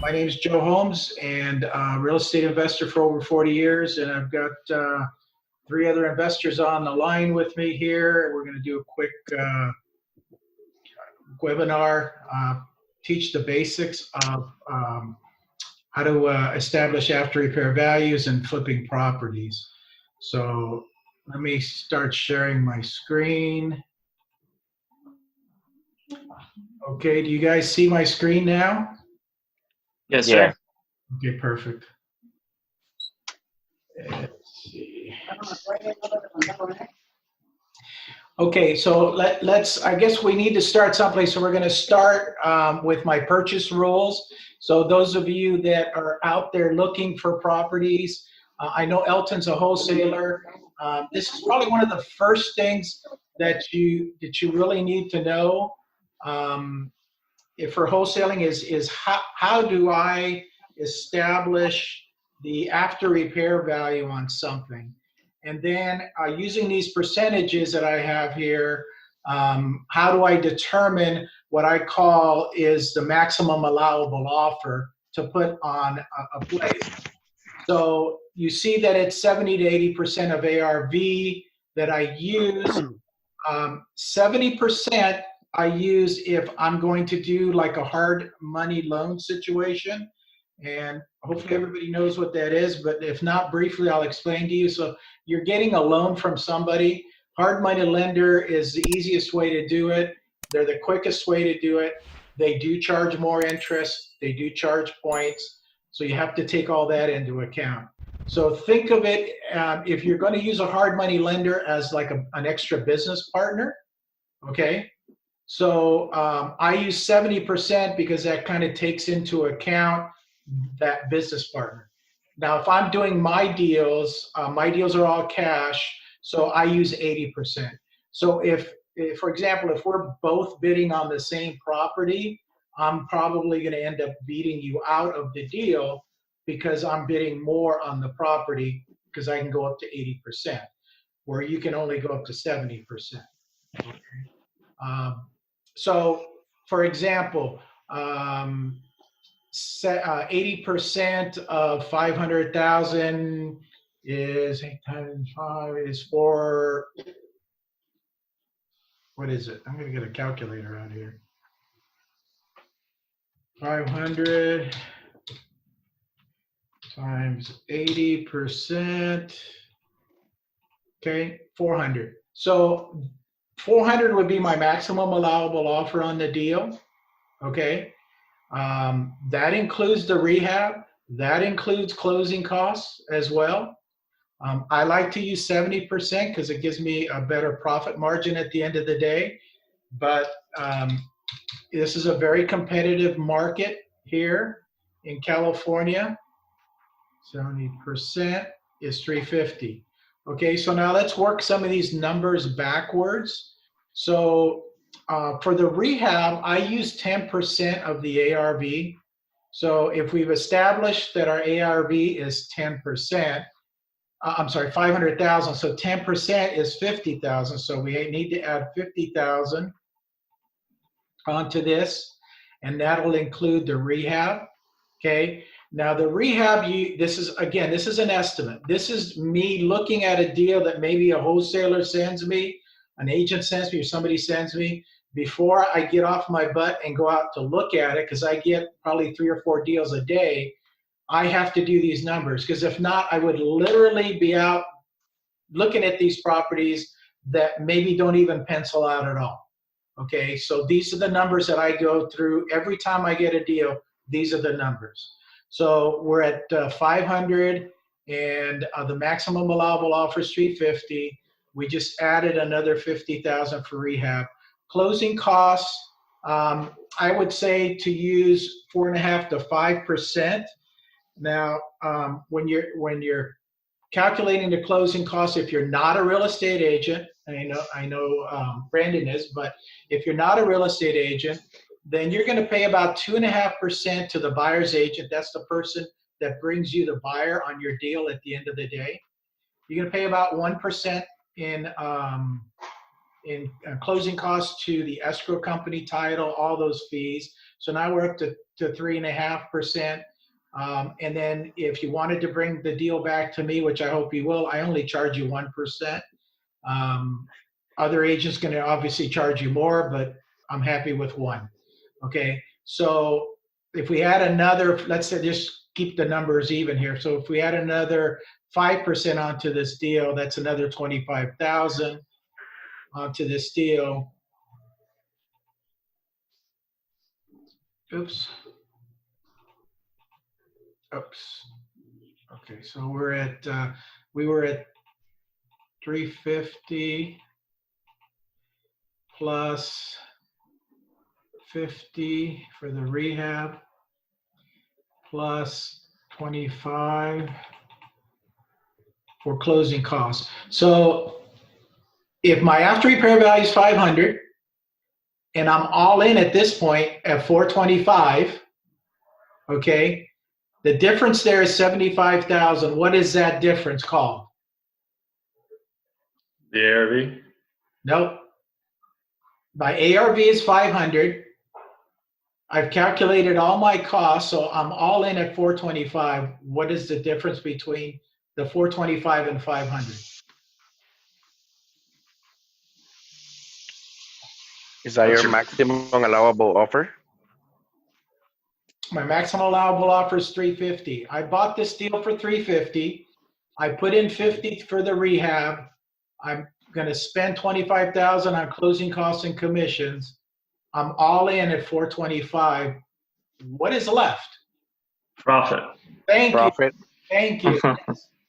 My name is Joe Holmes, and real estate investor for over 40 years, and I've got 3 other investors on the line with me here. We're going to do a quick webinar, teach the basics of how to establish after repair values and flipping properties. So let me start sharing my screen. Okay, do you guys see my screen now? Yes, sir. Okay, perfect. Let's see. Okay, so let's, I guess we need to start someplace. So we're going to start with my purchase rules. So those of you that are out there looking for properties, I know Elton's a wholesaler. This is probably one of the first things that you really need to know for wholesaling is how do I establish the after repair value on something. And then using these percentages that I have here, how do I determine what I call is the maximum allowable offer to put on a place. So you see that it's 70 to 80% of ARV that I use. 70% I use if I'm going to do like a hard money loan situation. And hopefully everybody knows what that is, but if not, briefly, I'll explain to you. So you're getting a loan from somebody. Hard money lender is the easiest way to do it. They're the quickest way to do it. They do charge more interest. They do charge points. So you have to take all that into account. So think of it, if you're going to use a hard money lender as like an extra business partner, okay? So I use 70% because that kind of takes into account that business partner. Now, if I'm doing my deals are all cash, so I use 80%. So if, for example, if we're both bidding on the same property, I'm probably going to end up beating you out of the deal because I'm bidding more on the property because I can go up to 80%, where you can only go up to 70%. Okay. So, for example, 80% of 500,000 is 8 times 5 is for, what is it? I'm going to get a calculator out here. 500 times 80%, okay, 400. So 400 would be my maximum allowable offer on the deal, okay? That includes the rehab. That includes closing costs as well. I like to use 70% because it gives me a better profit margin at the end of the day. But this is a very competitive market here in California. 70% is $350. Okay, so now let's work some of these numbers backwards. So for the rehab, I use 10% of the ARV. So if we've established that our ARV is 10%, I'm sorry, 500,000. So 10% is 50,000. So we need to add 50,000 onto this, and that'll include the rehab. Okay. Now the rehab, this is an estimate. This is me looking at a deal that maybe a wholesaler sends me, an agent sends me, or somebody sends me. Before I get off my butt and go out to look at it, because I get probably 3 or 4 deals a day, I have to do these numbers, because if not, I would literally be out looking at these properties that maybe don't even pencil out at all. Okay, so these are the numbers that I go through every time I get a deal. These are the numbers. So we're at 500, and the maximum allowable offer is 350. We just added another 50,000 for rehab. Closing costs, I would say to use 4.5% to 5%. Now, when you're calculating the closing costs, if you're not a real estate agent, I know Brandon is, but if you're not a real estate agent, then you're going to pay about 2.5% to the buyer's agent. That's the person that brings you the buyer on your deal at the end of the day. You're going to pay about 1% in in closing costs to the escrow company, title, all those fees. So now we're up to 3.5%. And then if you wanted to bring the deal back to me, which I hope you will, I only charge you 1%. Other agents going to obviously charge you more, but I'm happy with 1. Okay, so if we add another, let's say just keep the numbers even here. So if we add another 5% onto this deal, that's another 25,000 onto this deal. Oops. Okay, so we're at we were at 350 plus 50 for the rehab plus 25 for closing costs. So if my after repair value is 500 and I'm all in at this point at 425, okay, the difference there is 75,000. What is that difference called? The ARV? Nope. My ARV is 500. I've calculated all my costs, so I'm all in at 425. What is the difference between the 425 and 500? Is that your maximum allowable offer? My maximum allowable offer is 350. I bought this deal for 350. I put in 50 for the rehab. I'm going to spend 25,000 on closing costs and commissions. I'm all in at 425. What is left? Profit. Thank Profit. you. Thank you.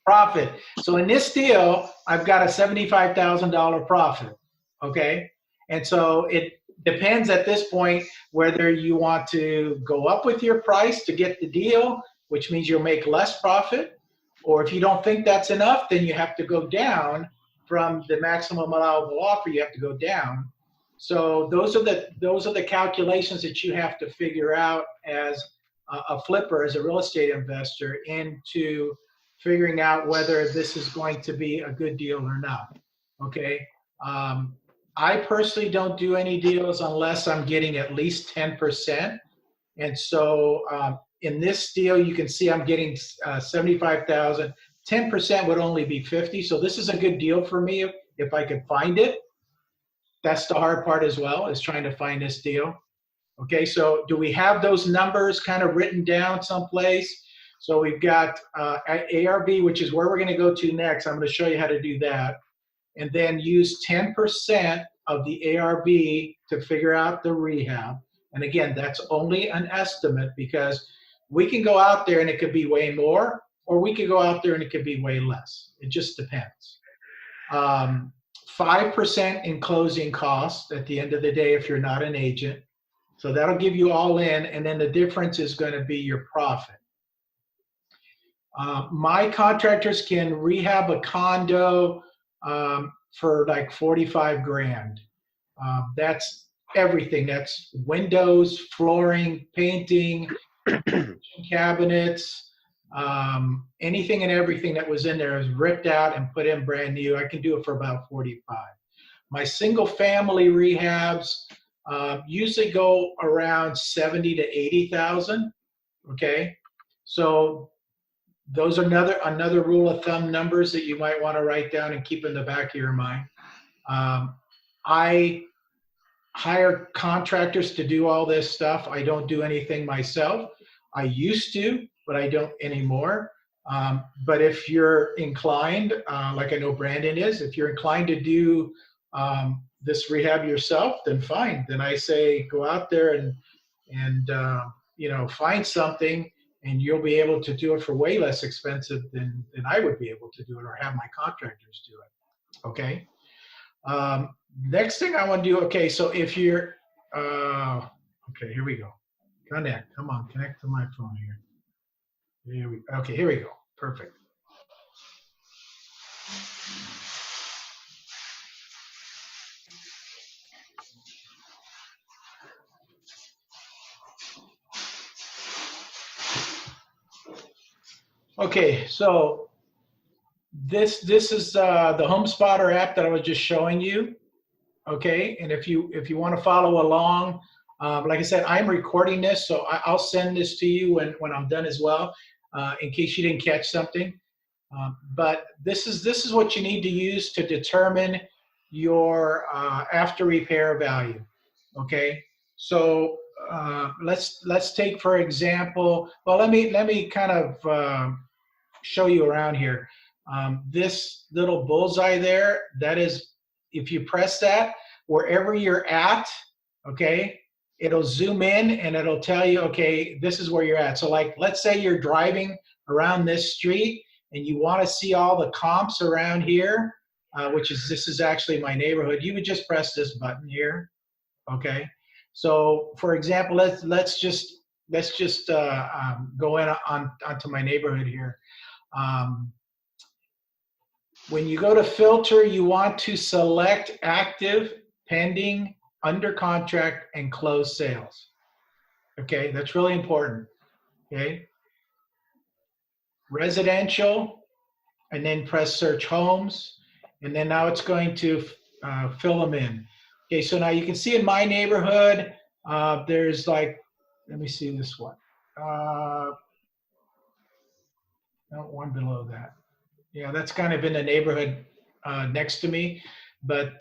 Profit. So in this deal, I've got a $75,000 profit. Okay. And so it depends at this point whether you want to go up with your price to get the deal, which means you'll make less profit, or if you don't think that's enough, then you have to go down from the maximum allowable offer. You have to go down. So those are the calculations that you have to figure out as a flipper, as a real estate investor, into figuring out whether this is going to be a good deal or not. Okay. I personally don't do any deals unless I'm getting at least 10%. And so in this deal, you can see I'm getting 75,000. 10% would only be 50. So this is a good deal for me if I could find it. That's the hard part as well, is trying to find this deal. Okay, so do we have those numbers kind of written down someplace? So we've got ARV, which is where we're going to go to next. I'm going to show you how to do that. And then use 10% of the ARV to figure out the rehab. And again, that's only an estimate, because we can go out there and it could be way more, or we could go out there and it could be way less. It just depends. 5% in closing costs at the end of the day if you're not an agent. So that'll give you all in, and then the difference is going to be your profit. My contractors can rehab a condo for like 45 grand. That's everything. That's windows, flooring, painting, cabinets, anything and everything that was in there is ripped out and put in brand new. I can do it for about 45. My single family rehabs usually go around 70 to 80,000. Okay, so those are another rule of thumb numbers that you might want to write down and keep in the back of your mind. I hire contractors to do all this stuff. I don't do anything myself. I used to, but I don't anymore. But if you're inclined, like I know Brandon is, if you're inclined to do this rehab yourself, then fine. Then I say go out there and you know, find something, and you'll be able to do it for way less expensive than I would be able to do it, or have my contractors do it. Okay. Next thing I want to do. Okay, so if you're okay, here we go. Connect. Come on, connect to my phone here. Okay, here we go. Perfect. Okay, so this is the Home Spotter app that I was just showing you. okay? And if you want to follow along, like I said, I'm recording this, so I'll send this to you when I'm done as well, in case you didn't catch something. But this is what you need to use to determine your after repair value. Okay, so let's take for example. Well, let me kind of show you around here. This little bullseye there, that is, if you press that, wherever you're at, okay, it'll zoom in and it'll tell you, okay, this is where you're at. So like, let's say you're driving around this street and you want to see all the comps around here, this is actually my neighborhood. You would just press this button here, okay? So for example, let's just go in onto my neighborhood here. When you go to filter, you want to select active, pending, under contract, and closed sales. Okay, that's really important. Okay, residential, and then press search homes, and then now it's going to fill them in. Okay, so now you can see in my neighborhood, there's like, let me see this one. No, one below that. Yeah, that's kind of in the neighborhood next to me, but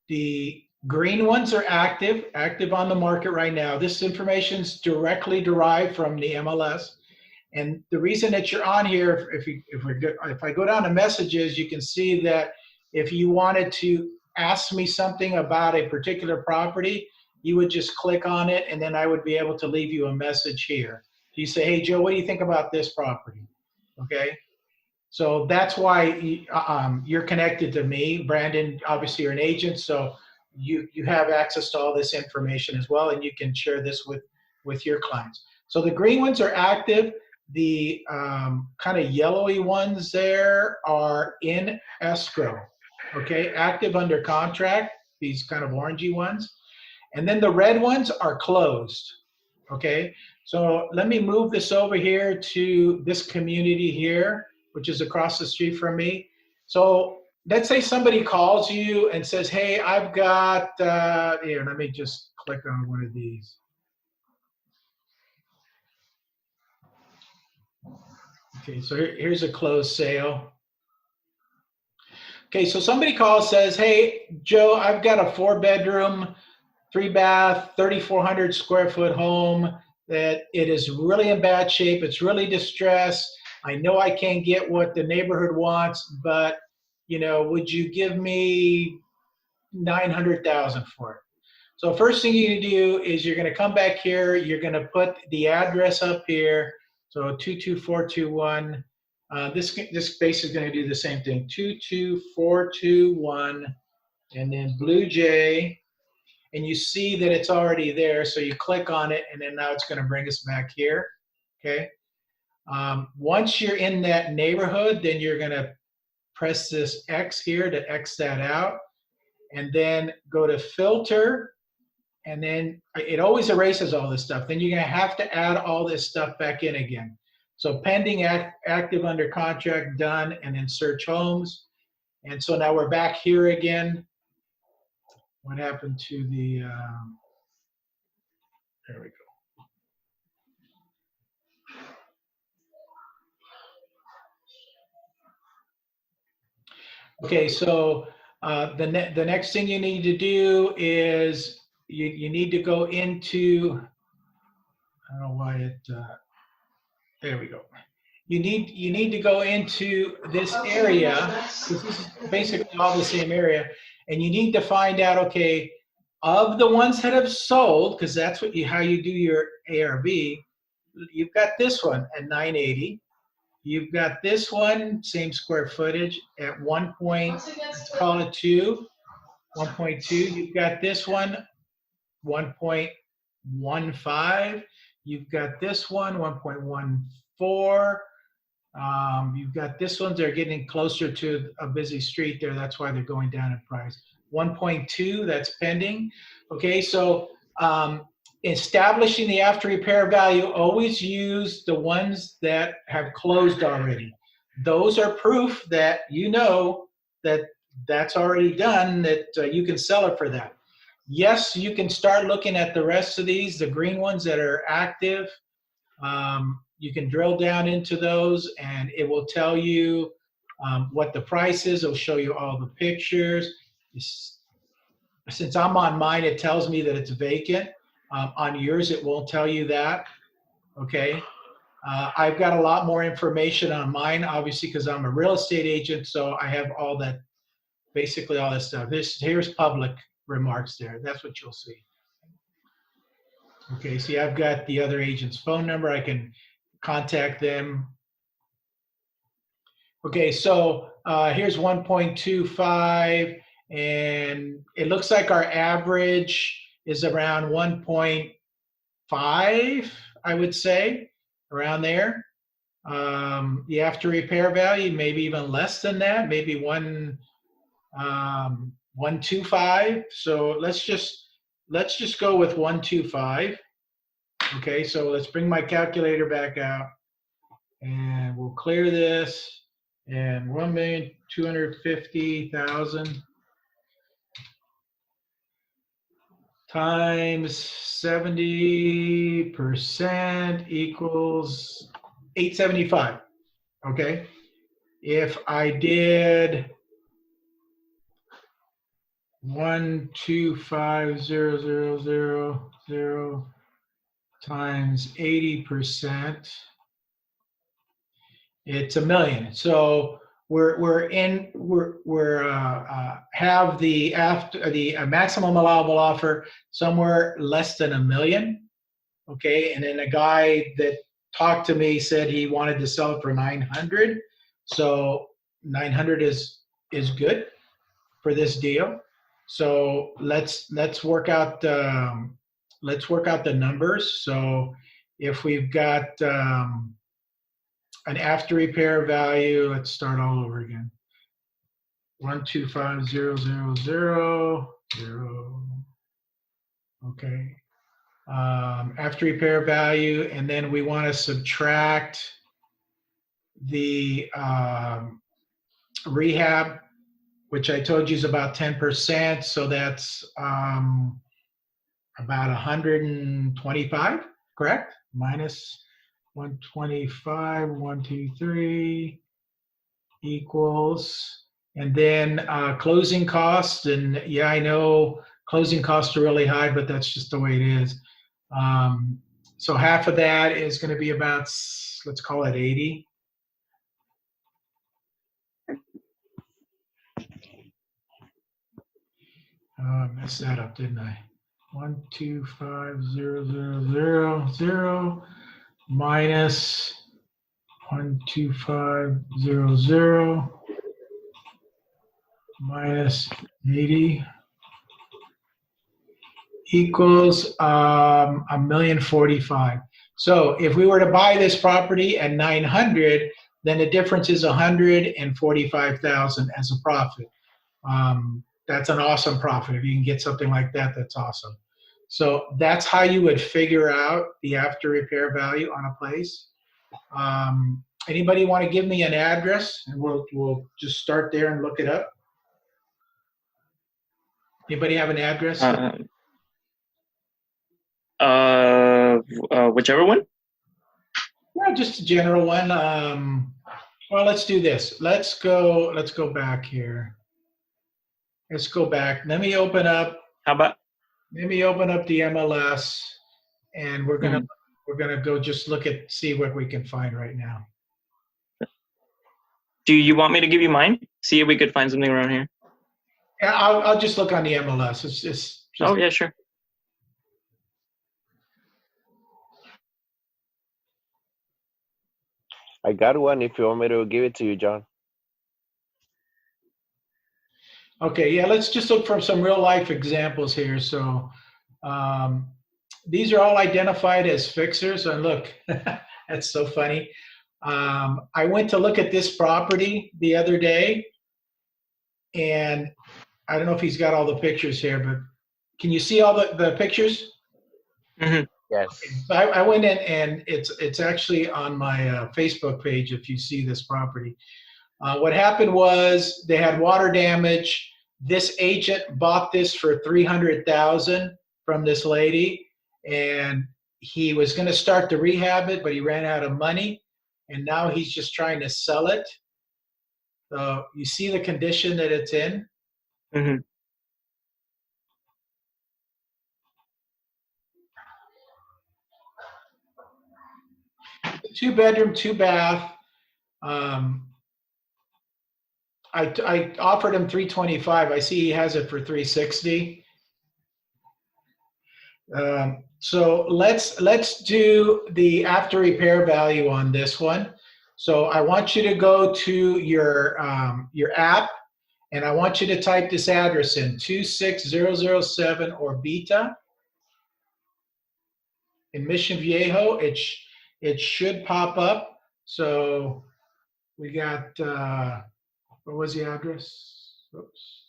the green ones are active on the market right now. This information is directly derived from the MLS, and the reason that you're on here, if I go down to messages, you can see that if you wanted to ask me something about a particular property, you would just click on it, and then I would be able to leave you a message here. You say, hey Joe, what do you think about this property? Okay. So that's why you're connected to me. Brandon, obviously you're an agent, so you have access to all this information as well, and you can share this with your clients. So the green ones are active. The kind of yellowy ones there are in escrow, okay? Active under contract, these kind of orangey ones. And then the red ones are closed, okay? So let me move this over here to this community here, which is across the street from me. So let's say somebody calls you and says, hey, I've got, here, let me just click on one of these. Okay, so here's a closed sale. Okay, so somebody calls, says, hey, Joe, I've got a 4-bedroom, 3-bath, 3,400 square foot home that it is really in bad shape. It's really distressed. I know I can't get what the neighborhood wants, but would you give me $900,000 for it? So first thing you do is you're going to come back here. You're going to put the address up here. So 22421. This space is going to do the same thing. 22421, and then Blue Jay, and you see that it's already there. So you click on it, and then now it's going to bring us back here. Okay. Once you're in that neighborhood, then you're going to press this X here to X that out, and then go to filter, and then it always erases all this stuff. Then you're going to have to add all this stuff back in again. So pending, active, under contract, done, and then search homes. And so now we're back here again. What happened to the, there we go. Okay, so the next thing you need to do is you need to go into, I don't know why it, there we go. You need to go into this area, because this is basically all the same area, and you need to find out, okay, of the ones that have sold, because that's how you do your ARV, you've got this one at 980. You've got this one, same square footage, at 1 point, let's call it 2, 1.2. You've got this one, 1.15. You've got this one, 1.14. You've got this one, they're getting closer to a busy street there. That's why they're going down in price. 1.2, that's pending. Okay, so establishing the after repair value, always use the ones that have closed already. Those are proof that you know that that's already done, that you can sell it for that. Yes, you can start looking at the rest of these, the green ones that are active. You can drill down into those and it will tell you what the price is. It'll show you all the pictures. Since I'm on mine, it tells me that it's vacant. On yours, it won't tell you that. Okay. I've got a lot more information on mine, obviously, because I'm a real estate agent. So I have all that, basically all that stuff. Here's public remarks there. That's what you'll see. Okay, see, I've got the other agent's phone number. I can contact them. Okay, so here's 1.25, and it looks like our average is around 1.5, I would say, around there. The after repair value, maybe even less than that, maybe 1.25. So let's just go with 1.25. Okay, so let's bring my calculator back out, and we'll clear this. And 1,250,000 times 70% equals 875. Okay, if I did 125,000 times 80%, it's $1 million. So we're have the maximum allowable offer somewhere less than $1 million. Okay, and then a guy that talked to me said he wanted to sell it for 900. So 900 is good for this deal. So let's work out the numbers. So if we've got an after repair value, let's start all over again. 125,000. Okay. After repair value, and then we want to subtract the rehab, which I told you is about 10%. So that's about 125, correct? Minus 125, 123 equals, and then closing costs. And yeah, I know closing costs are really high, but that's just the way it is. So half of that is going to be about, let's call it 80. I messed that up, didn't I? 125,000 minus 125,000 minus 80 equals $1,045,000. So if we were to buy this property at 900, then the difference is 145,000 as a profit. That's an awesome profit. If you can get something like that, that's awesome. So that's how you would figure out the after repair value on a place. Anybody want to give me an address, and we'll just start there and look it up. Anybody have an address? Whichever one. Yeah, just a general one. Well, let's do this. Let's go back here. Let's go back. Let me open up. How about? Let me open up the MLS, and we're gonna go just see what we can find right now. Do you want me to give you mine? See if we could find something around here. Yeah, I'll just look on the MLS. It's just. Oh yeah, sure. I got one if you want me to give it to you, John. Okay, yeah, let's just look for some real life examples here. So these are all identified as fixers. And look, that's so funny. I went to look at this property the other day, and I don't know if he's got all the pictures here, but can you see all the pictures? Mm-hmm. Yes. So I went in, and it's actually on my Facebook page if you see this property. What happened was they had water damage. This agent bought this for $300,000 from this lady, and he was going to start to rehab it, but he ran out of money, and now he's just trying to sell it. So you see the condition that it's in. Mm-hmm. Two bedroom, two bath. I offered him 325. I see he has it for 360. So let's do the after repair value on this one. So I want you to go to your app, and I want you to type this address in 26007 or Beta in Mission Viejo. It should pop up. So we got what was the address? Oops.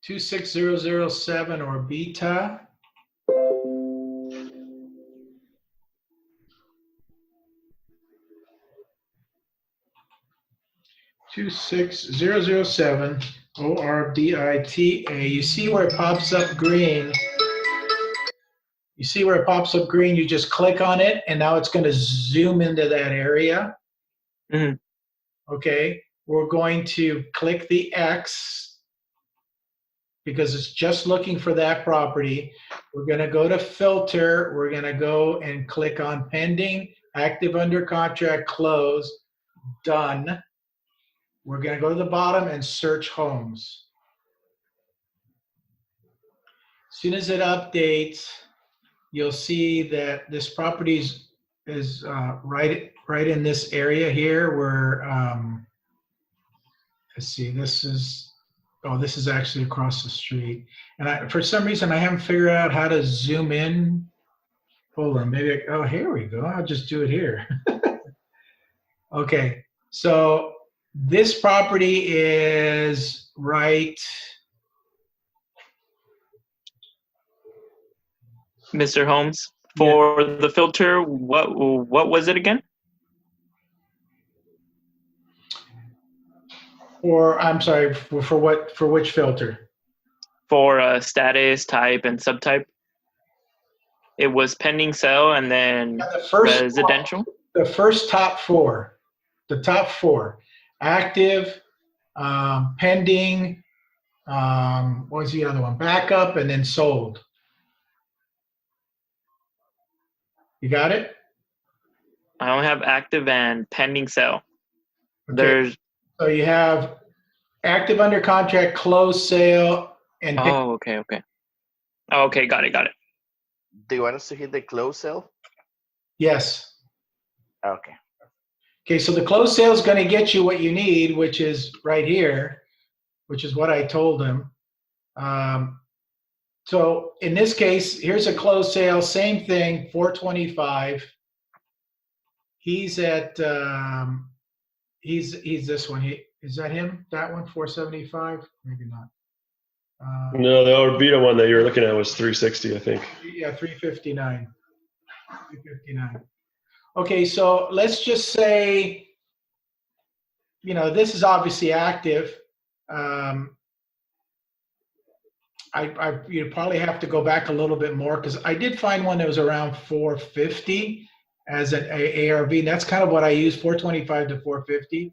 26007 or Beta. Two 6007 ORBITA. You see where it pops up green? You see where it pops up green? You just click on it, and now it's going to zoom into that area. Mm-hmm. Okay, we're going to click the X because it's just looking for that property. We're going to go to filter. We're going to go and click on pending, active under contract, close, done. We're going to go to the bottom and search homes. As soon as it updates, you'll see that this property is right in this area here where, let's see, this is actually across the street. And for some reason, I haven't figured out how to zoom in. Hold on, maybe, oh, here we go. I'll just do it here. Okay, so this property is right. Mr. Holmes, for the filter, what was it again? Or I'm sorry, for what? For which filter? For status, type, and subtype. It was pending sale and then residential. The first top four, active, pending. What was the other one? Backup, and then sold. You got it? I only have active and pending sale. Okay. So you have active under contract, closed sale, and oh, okay. Oh, okay, got it. Do you want us to hit the close sale? Yes. Okay. Okay, so the closed sale is going to get you what you need, which is right here, which is what I told him. So in this case, here's a closed sale, same thing, 425. He's at he's this one. Is that him? That one, 475? Maybe not. No, the Orbita one that you were looking at was 360, I think. Yeah, 359. 359. Okay, so let's just say, this is obviously active. You'd probably have to go back a little bit more because I did find one that was around 450 as an ARV. And that's kind of what I use, 425 to 450.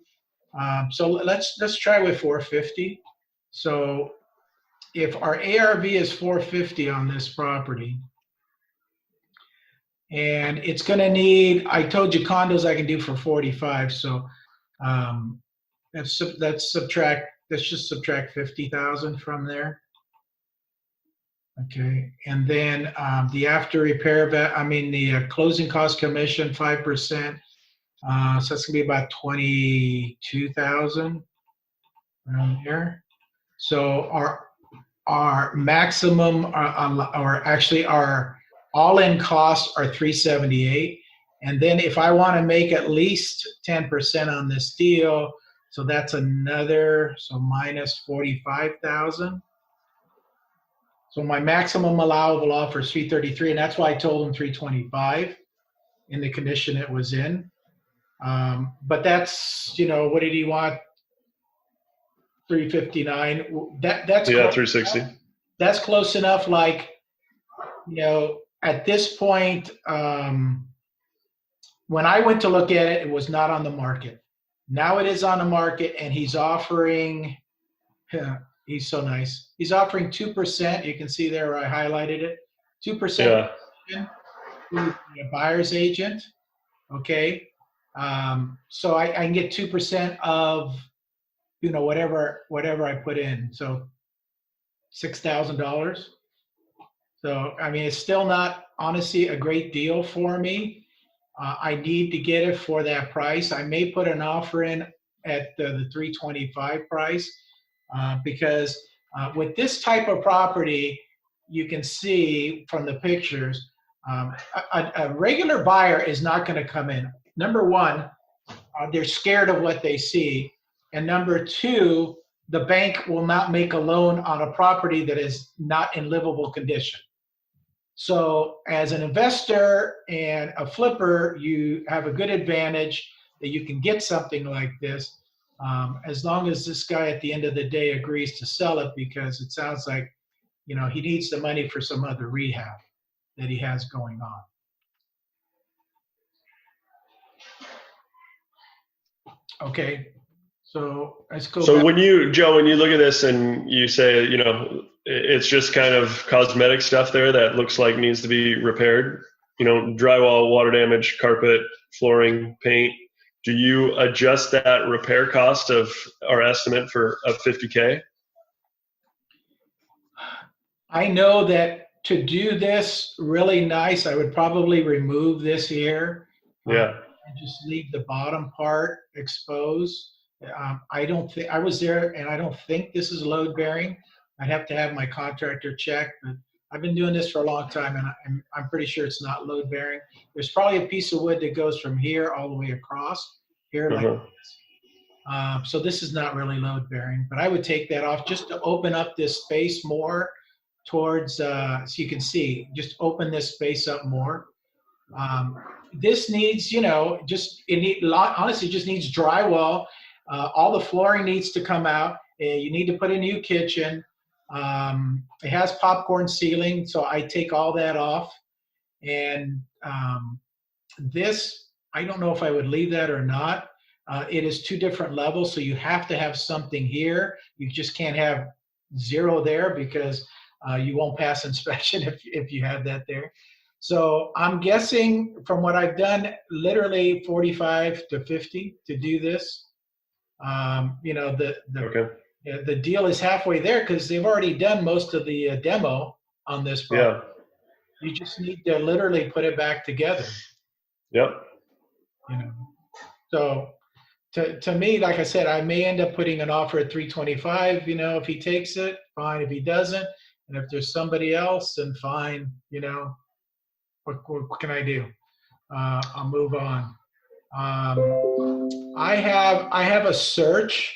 So let's try with 450. So if our ARV is 450 on this property, and it's going to need, I told you condos I can do for 45. So let's just subtract 50,000 from there. Okay, and then the after repair, the closing cost commission, 5%. So that's gonna be about 22,000 around here. So our maximum, or actually our all-in costs are 378. And then if I want to make at least 10% on this deal, so that's so minus 45,000. So my maximum allowable offer is 333, and that's why I told him 325 in the condition it was in. But that's, what did he want? 359. That's Yeah, close, 360. that's close enough. Like, at this point, when I went to look at it, it was not on the market. Now it is on the market, and he's offering, he's so nice. He's offering 2%. You can see there where I highlighted it. 2% Yeah. to a buyer's agent. Okay. So I can get 2% of, whatever I put in. So $6,000. So, I mean, it's still not, honestly, a great deal for me. I need to get it for that price. I may put an offer in at the 325 price, because with this type of property, you can see from the pictures, a regular buyer is not going to come in. Number one, they're scared of what they see. And number two, the bank will not make a loan on a property that is not in livable condition. So as an investor and a flipper, you have a good advantage that you can get something like this, as long as this guy at the end of the day agrees to sell it, because it sounds like, he needs the money for some other rehab that he has going on. Okay, so let's go So back. Joe, when you look at this and you say, it's just kind of cosmetic stuff there that looks like needs to be repaired, drywall, water damage, carpet, flooring, paint, do you adjust that repair cost of our estimate of 50K? I know that to do this really nice, I would probably remove this here. Yeah. And just leave the bottom part exposed. I don't think, I was there, and I don't think this is load bearing. I'd have to have my contractor check, but I've been doing this for a long time, and I'm pretty sure it's not load bearing. There's probably a piece of wood that goes from here all the way across here like this. So this is not really load bearing, but I would take that off just to open up this space more towards, so you can see, just open this space up more. This needs, honestly just needs drywall. All the flooring needs to come out. You need to put a new kitchen. It has popcorn ceiling, so I take all that off. And this, I don't know if I would leave that or not. It is 2 different levels, so you have to have something here. You just can't have 0 there, because you won't pass inspection if you have that there. So I'm guessing from what I've done, literally 45 to 50 to do this. The deal is halfway there, because they've already done most of the demo on this product. Yeah. You just need to literally put it back together. Yep. So to me, like I said, I may end up putting an offer at 325. If he takes it, fine. If he doesn't, and if there's somebody else, then fine. What can I do? I'll move on. I have a search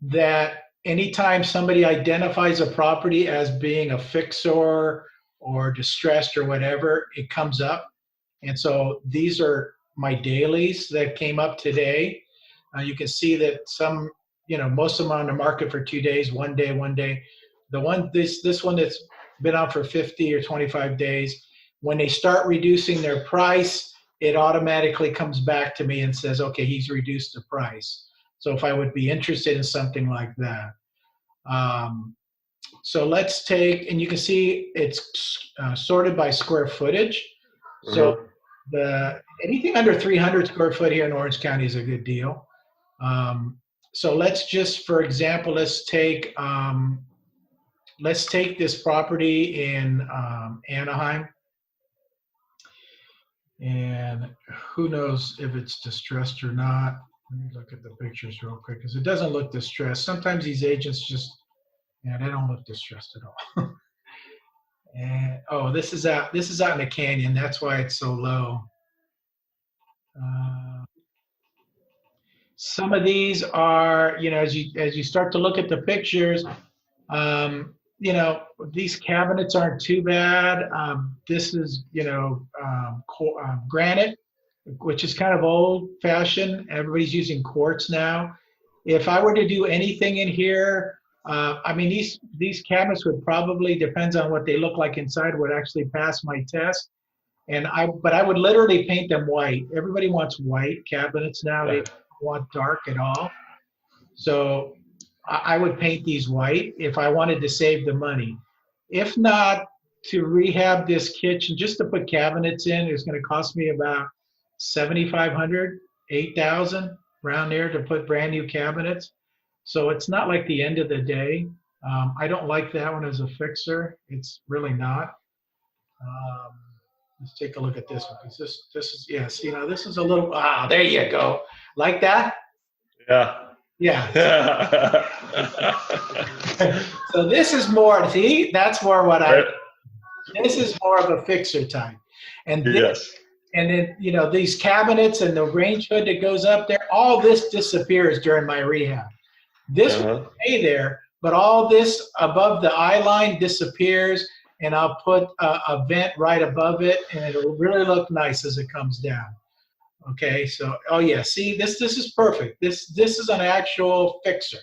that anytime somebody identifies a property as being a fixer or distressed or whatever, it comes up. And so these are my dailies that came up today. You can see that some, most of them are on the market for 2 days, 1 day, 1 day. This one that's been out for 50 or 25 days, when they start reducing their price, it automatically comes back to me and says, okay, he's reduced the price. So if I would be interested in something like that. So let's take, and you can see it's sorted by square footage. So anything under 300 square foot here in Orange County is a good deal. So let's just, for example, let's take this property in Anaheim. And who knows if it's distressed or not. Let me look at the pictures real quick, because it doesn't look distressed. Sometimes these agents just, they don't look distressed at all. And this is out in the canyon. That's why it's so low. Some of these are, as you start to look at the pictures, these cabinets aren't too bad. This is, granite. which is kind of old fashioned. Everybody's using quartz now. If I were to do anything in here, I mean, these cabinets would probably, depends on what they look like inside, would actually pass my test. But I would literally paint them white. Everybody wants white cabinets now. They don't want dark at all. So I would paint these white if I wanted to save the money. If not, to rehab this kitchen, just to put cabinets in, it's going to cost me about $7,500, $8,000 around there to put brand new cabinets. So it's not like the end of the day. I don't like that one as a fixer. It's really not. Let's take a look at this one. This is, yes, you know, this is a little, there you go. Like that? Yeah. Yeah. So this is more, see, that's more what this is more of a fixer type. And this, yes. And then, you know, these cabinets and the range hood that goes up there, all this disappears during my rehab. This will stay there, but all this above the eye line disappears, and I'll put a vent right above it, and it'll really look nice as it comes down. Okay, so, oh yeah, see, this is perfect. This is an actual fixer.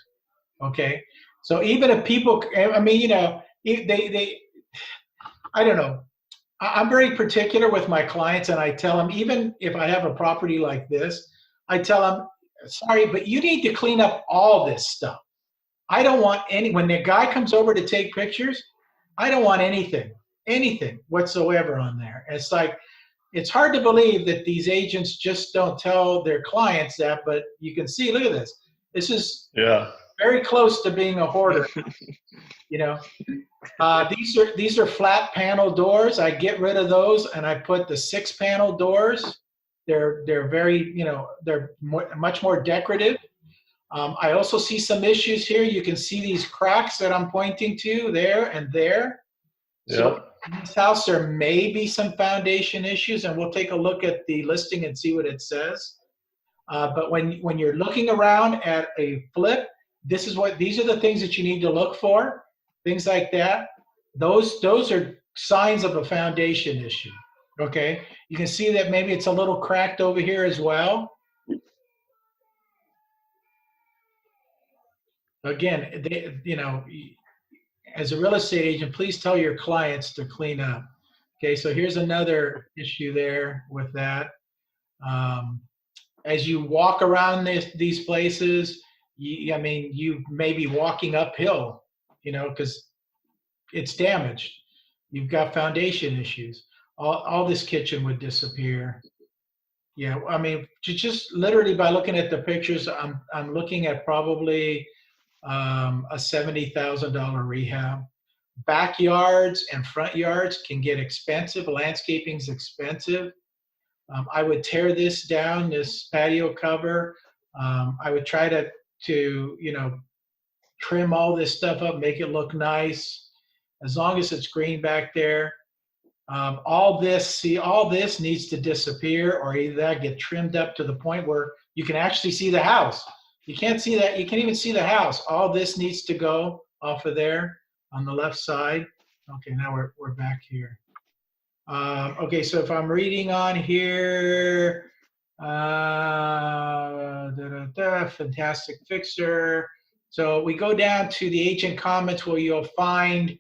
Okay, so even if people, I mean, you know, they I don't know. I'm very particular with my clients, and I tell them, even if I have a property like this, I tell them, sorry, but you need to clean up all this stuff. I don't want when the guy comes over to take pictures, I don't want anything whatsoever on there. It's like, it's hard to believe that these agents just don't tell their clients that, but you can see, look at this. This is very close to being a hoarder. You know, these are flat panel doors. I get rid of those and I put the 6-panel doors. They're very, you know, they're much more decorative. I also see some issues here. You can see these cracks that I'm pointing to there and there. So in this house, there may be some foundation issues, and we'll take a look at the listing and see what it says. But when you're looking around at a flip, these are the things that you need to look for. Things like that. Those are signs of a foundation issue. Okay, you can see that maybe it's a little cracked over here as well. Again, you know, as a real estate agent, please tell your clients to clean up. Okay, so here's another issue there with that. As you walk around these places, I mean, you may be walking uphill, you know, because it's damaged. You've got foundation issues. All this kitchen would disappear. Yeah, I mean, just literally by looking at the pictures, I'm looking at probably a $70,000 rehab. Backyards and front yards can get expensive. Landscaping's expensive. I would tear this down, this patio cover. I would try to you know, trim all this stuff up, make it look nice. As long as it's green back there. All this needs to disappear, or either that get trimmed up to the point where you can actually see the house. You can't see that. You can't even see the house. All this needs to go off of there on the left side. Okay, now we're back here. Okay, so if I'm reading on here, fantastic fixer. So we go down to the agent comments where you'll find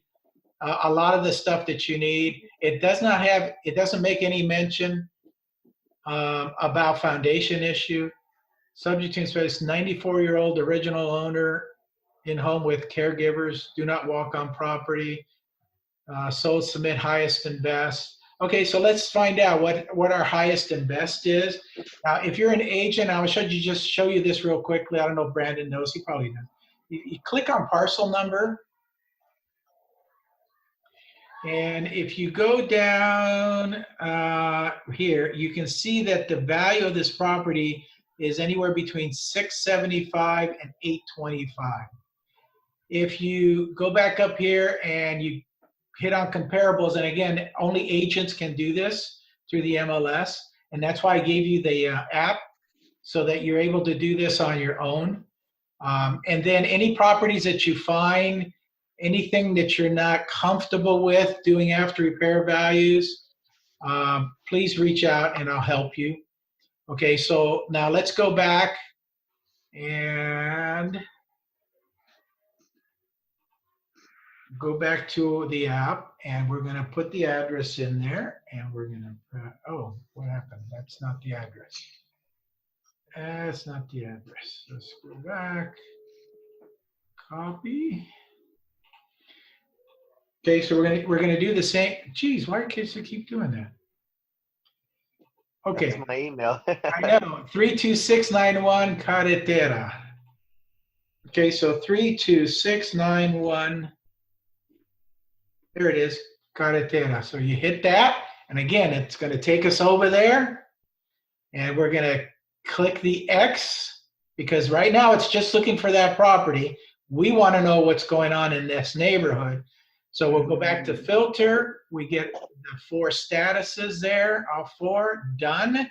a lot of the stuff that you need. It doesn't make any mention about foundation issue. Subject to space, 94-year-old original owner in home with caregivers, do not walk on property. Sold, submit highest and best. Okay, so let's find out what our highest and best is. If you're an agent, I will just show you this real quickly. I don't know if Brandon knows, he probably does. You click on parcel number. And if you go down here, you can see that the value of this property is anywhere between $675 and $825. If you go back up here and you hit on comparables, and again, only agents can do this through the MLS, and that's why I gave you the app, so that you're able to do this on your own. And then any properties that you find, anything that you're not comfortable with doing after repair values, please reach out and I'll help you. Okay, so now let's go back and go back to the app, and we're going to put the address in there, and we're going to, oh, what happened? That's not the address. That's not the address. Let's go back, copy. Okay, so we're gonna do the same. Geez, why do kids keep doing that? Okay. That's my email. I know, 32691 Carretera. Okay, so 32691. There it is, Carretera. So you hit that, and again, it's going to take us over there, and we're going to click the X, because right now it's just looking for that property. We want to know what's going on in this neighborhood. So we'll go back to filter. We get the 4 statuses there, all 4, done.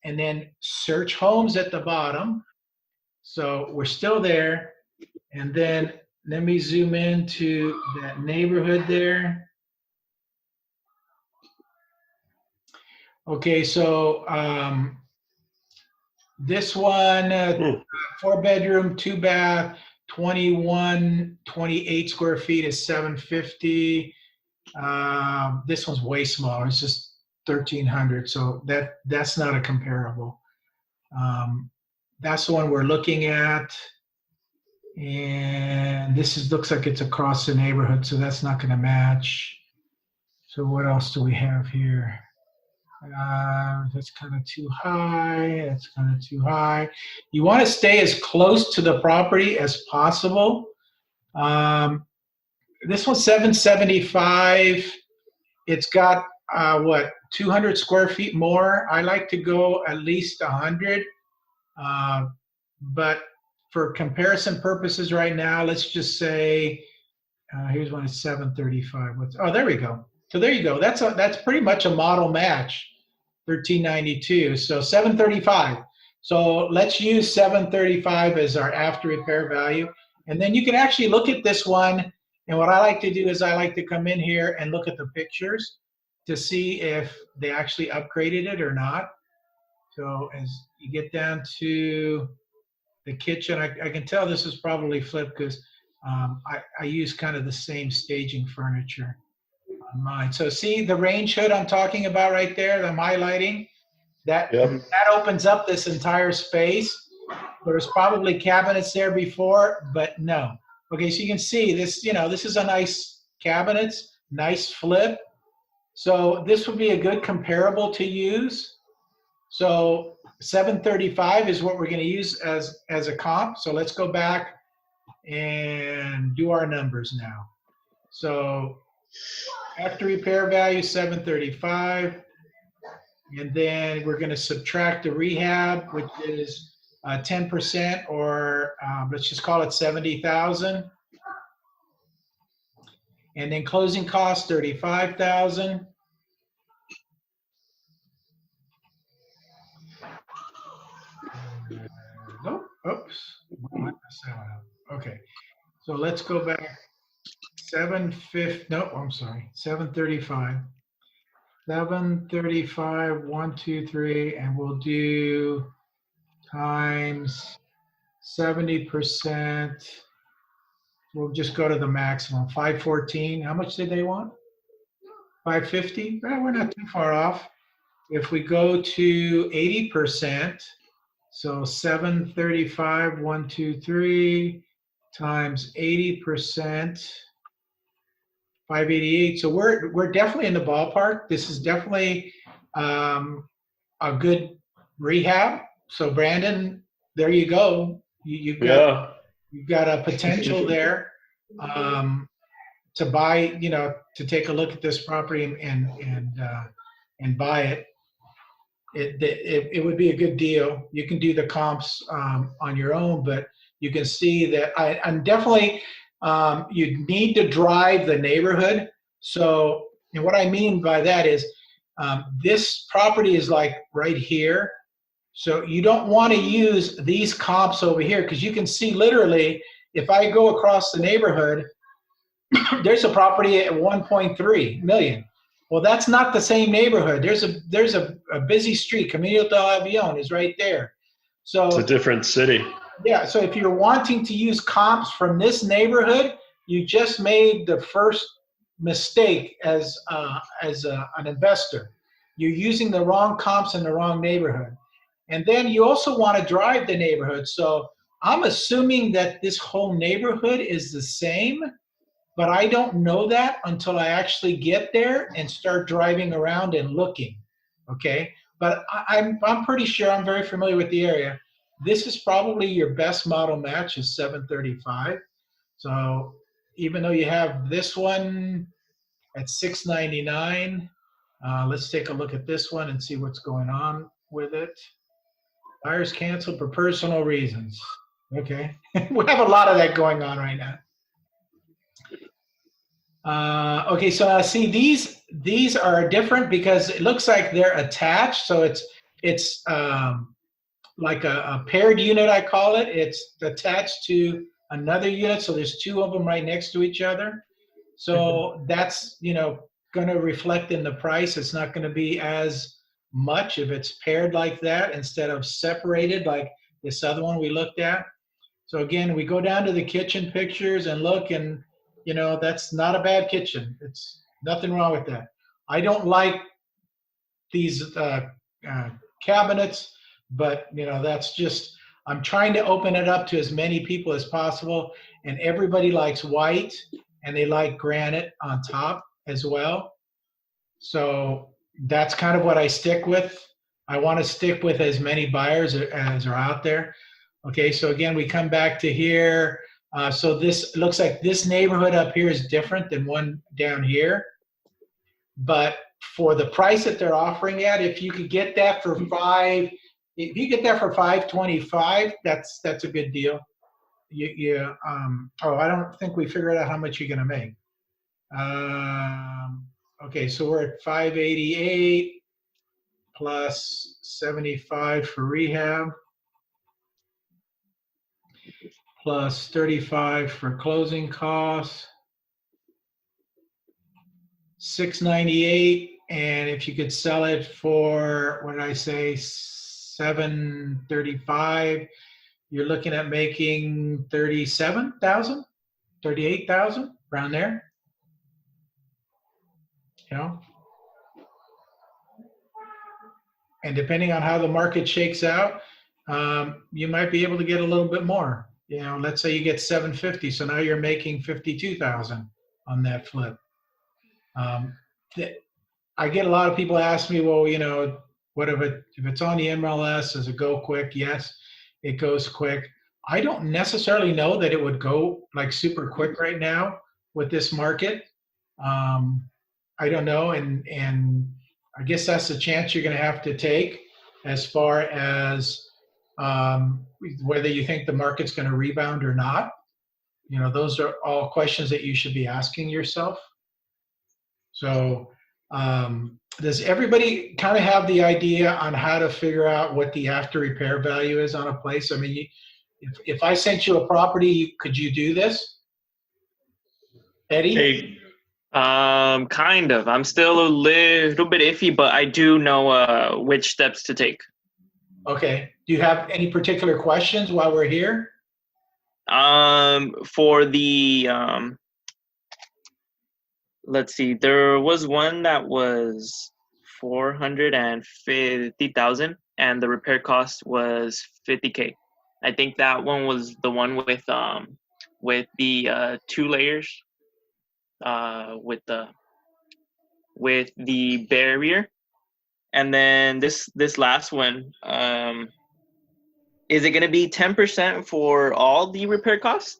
And then search homes at the bottom. So we're still there. And then let me zoom into that neighborhood there. Okay, so this one, 4-bedroom, 2-bath, 28 square feet is $750. This one's way smaller. It's just 1,300. So that's not a comparable. That's the one we're looking at. And this looks like it's across the neighborhood, so that's not going to match. So what else do we have here? That's kind of too high. That's kind of too high. You want to stay as close to the property as possible. This one's $775. It's got 200 square feet more. I like to go at least 100. But for comparison purposes right now, let's just say here's one at $735. Oh, there we go. So there you go. That's pretty much a model match, $1,392. So $735. So let's use $735 as our after repair value. And then you can actually look at this one. And what I like to do is I like to come in here and look at the pictures to see if they actually upgraded it or not. So as you get down to the kitchen, I can tell this is probably flipped because I use kind of the same staging furniture on mine. So see the range hood I'm talking about right there, that I'm highlighting? That opens up this entire space. There's probably cabinets there before, but no. Okay, so you can see this, this is a nice cabinets, nice flip. So this would be a good comparable to use. So $735 is what we're going to use as a comp. So let's go back and do our numbers now. So after repair value, $735. And then we're going to subtract the rehab, which is 10%, or let's just call it $70,000. And then closing costs, $35,000. Nope. Oops. Okay. So let's go back. 750. No, I'm sorry. 735. 735. 1, 2, 3, and we'll do times 70%. We'll just go to the maximum. 514. How much did they want? 550. Well, we're not too far off. If we go to 80%. So 735, 1, 2, 3 times 80%, 588. So we're definitely in the ballpark. This is definitely a good rehab. So Brandon, there you go. You've got a potential there to buy. To take a look at this property and buy it. It would be a good deal. You can do the comps on your own, but you can see that I'm definitely, you need to drive the neighborhood. So, and what I mean by that is this property is like right here. So you don't want to use these comps over here, because you can see literally, if I go across the neighborhood, there's a property at 1.3 million. Well, that's not the same neighborhood. There's a busy street. Camino del Avion is right there. So it's a different city. yeah, so if you're wanting to use comps from this neighborhood, you just made the first mistake as an investor. You're using the wrong comps in the wrong neighborhood. And then you also want to drive the neighborhood. So I'm assuming that this whole neighborhood is the same, but I don't know that until I actually get there and start driving around and looking. Okay, but I'm pretty sure, I'm very familiar with the area. This is probably your best model match is 735. So even though you have this one at 699, let's take a look at this one and see what's going on with it. Buyers canceled for personal reasons. Okay, we have a lot of that going on right now. Okay, so see these are different because it looks like they're attached. So it's like a paired unit, I call it. It's attached to another unit, so there's two of them right next to each other. So that's going to reflect in the price. It's not going to be as much if it's paired like that instead of separated like this other one we looked at. So again, we go down to the kitchen pictures and look, and that's not a bad kitchen. It's nothing wrong with that. I don't like these cabinets, but that's just, I'm trying to open it up to as many people as possible, and everybody likes white and they like granite on top as well. So that's kind of what I stick with. I want to stick with as many buyers as are out there. Okay, so again, we come back to here. So this looks like this neighborhood up here is different than one down here. But for the price that they're offering at, if you could get that for if you get that for 525, that's a good deal. I don't think we figured out how much you're gonna make. Okay, so we're at 588 plus 75 for rehab, plus 35 for closing costs, 698, and if you could sell it for, what did I say, 735, you're looking at making 37,000, 38,000, around there. And depending on how the market shakes out, you might be able to get a little bit more. Let's say you get 750, so now you're making 52,000 on that flip. I get a lot of people ask me, well, what if it's on the MLS, does it go quick? Yes, it goes quick. I don't necessarily know that it would go like super quick right now with this market. I don't know, and I guess that's the chance you're going to have to take as far as whether you think the market's going to rebound or not. Those are all questions that you should be asking yourself. So does everybody kind of have the idea on how to figure out what the after repair value is on a place? I mean, if I sent you a property, could you do this, Eddie? Hey. Kind of. I'm still a little bit iffy, but I do know which steps to take. Okay. Do you have any particular questions while we're here? For the let's see. There was one that was 450,000, and the repair cost was 50K. I think that one was the one with the 2 layers. With the barrier, and then this last one, is it going to be 10% for all the repair costs?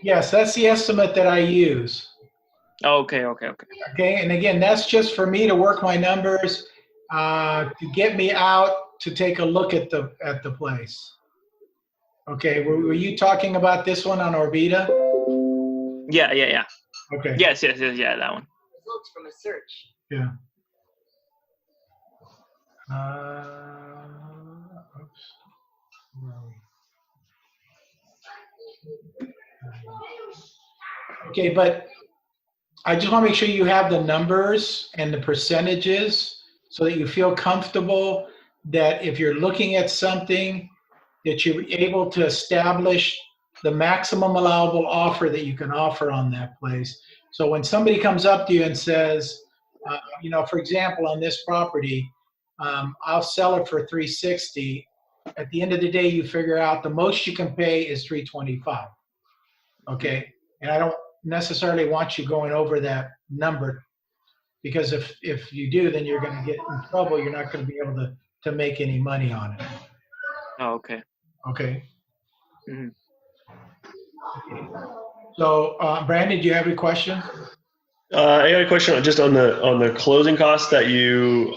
Yes, that's the estimate that I use. Okay. Okay, and again, that's just for me to work my numbers to get me out to take a look at the place. Okay, were you talking about this one on Orbita? Yeah. Okay. Yes, that one. Results from a search. Yeah. Oops. Where are we? Okay, but I just want to make sure you have the numbers and the percentages so that you feel comfortable that if you're looking at something, that you're able to establish the maximum allowable offer that you can offer on that place. So when somebody comes up to you and says, for example, on this property, I'll sell it for 360. At the end of the day, you figure out the most you can pay is 325. Okay, and I don't necessarily want you going over that number, because if you do, then you're going to get in trouble. You're not going to be able to make any money on it. Oh, okay. Okay. Mhm. So, Brandon, do you have any questions? I got a question just on the closing costs that you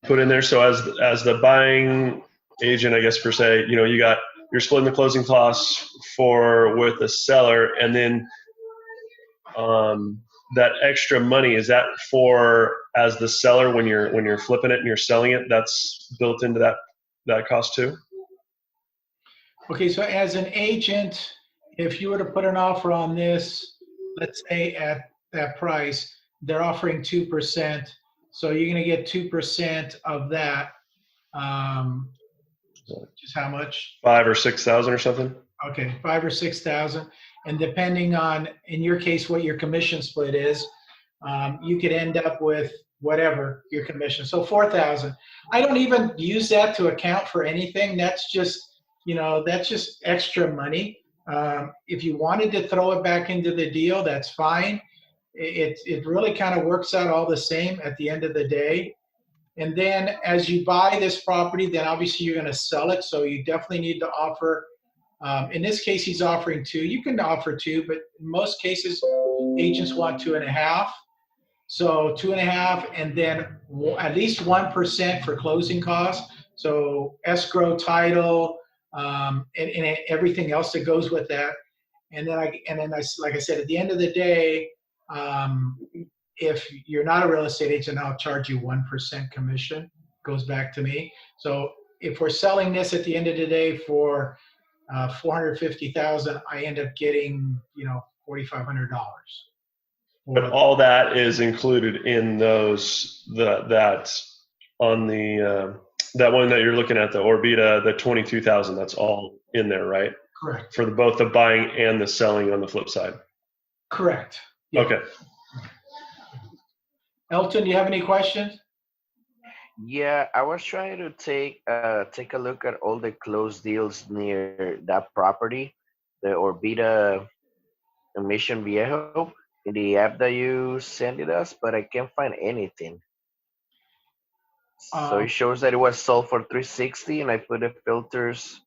put in there. So as the buying agent, I guess per se, you're splitting the closing costs with the seller, and then that extra money, is that for as the seller when you're flipping it and you're selling it? That's built into that cost too. Okay, so as an agent, if you were to put an offer on this, let's say at that price, they're offering 2%. So you're going to get 2% of that, which is how much? 5,000 or 6,000 or something. Okay, 5,000 or 6,000, and depending on, in your case, what your commission split is, you could end up with whatever your commission. So 4,000. I don't even use that to account for anything. That's just extra money. If you wanted to throw it back into the deal, that's fine. It really kind of works out all the same at the end of the day. And then as you buy this property, then obviously you're going to sell it. So you definitely need to offer, in this case, he's offering 2. You can offer 2, but in most cases, agents want 2.5. So 2.5, and then at least 1% for closing costs. So escrow, title, and everything else that goes with that. And then like I said, at the end of the day, if you're not a real estate agent, I'll charge you 1% commission. Goes back to me. So if we're selling this at the end of the day for $450,000, I end up getting $4,500. But all that is included in that on the that one that you're looking at, the Orbita, the 22,000. That's all in there, right? Correct. For both the buying and the selling on the flip side. Correct. Yeah. Okay. Elton, do you have any questions? Yeah, I was trying to take a look at all the closed deals near that property, the Orbita Mission Viejo, in the app that you sent it us, but I can't find anything. So it shows that it was sold for 360, and I put the filters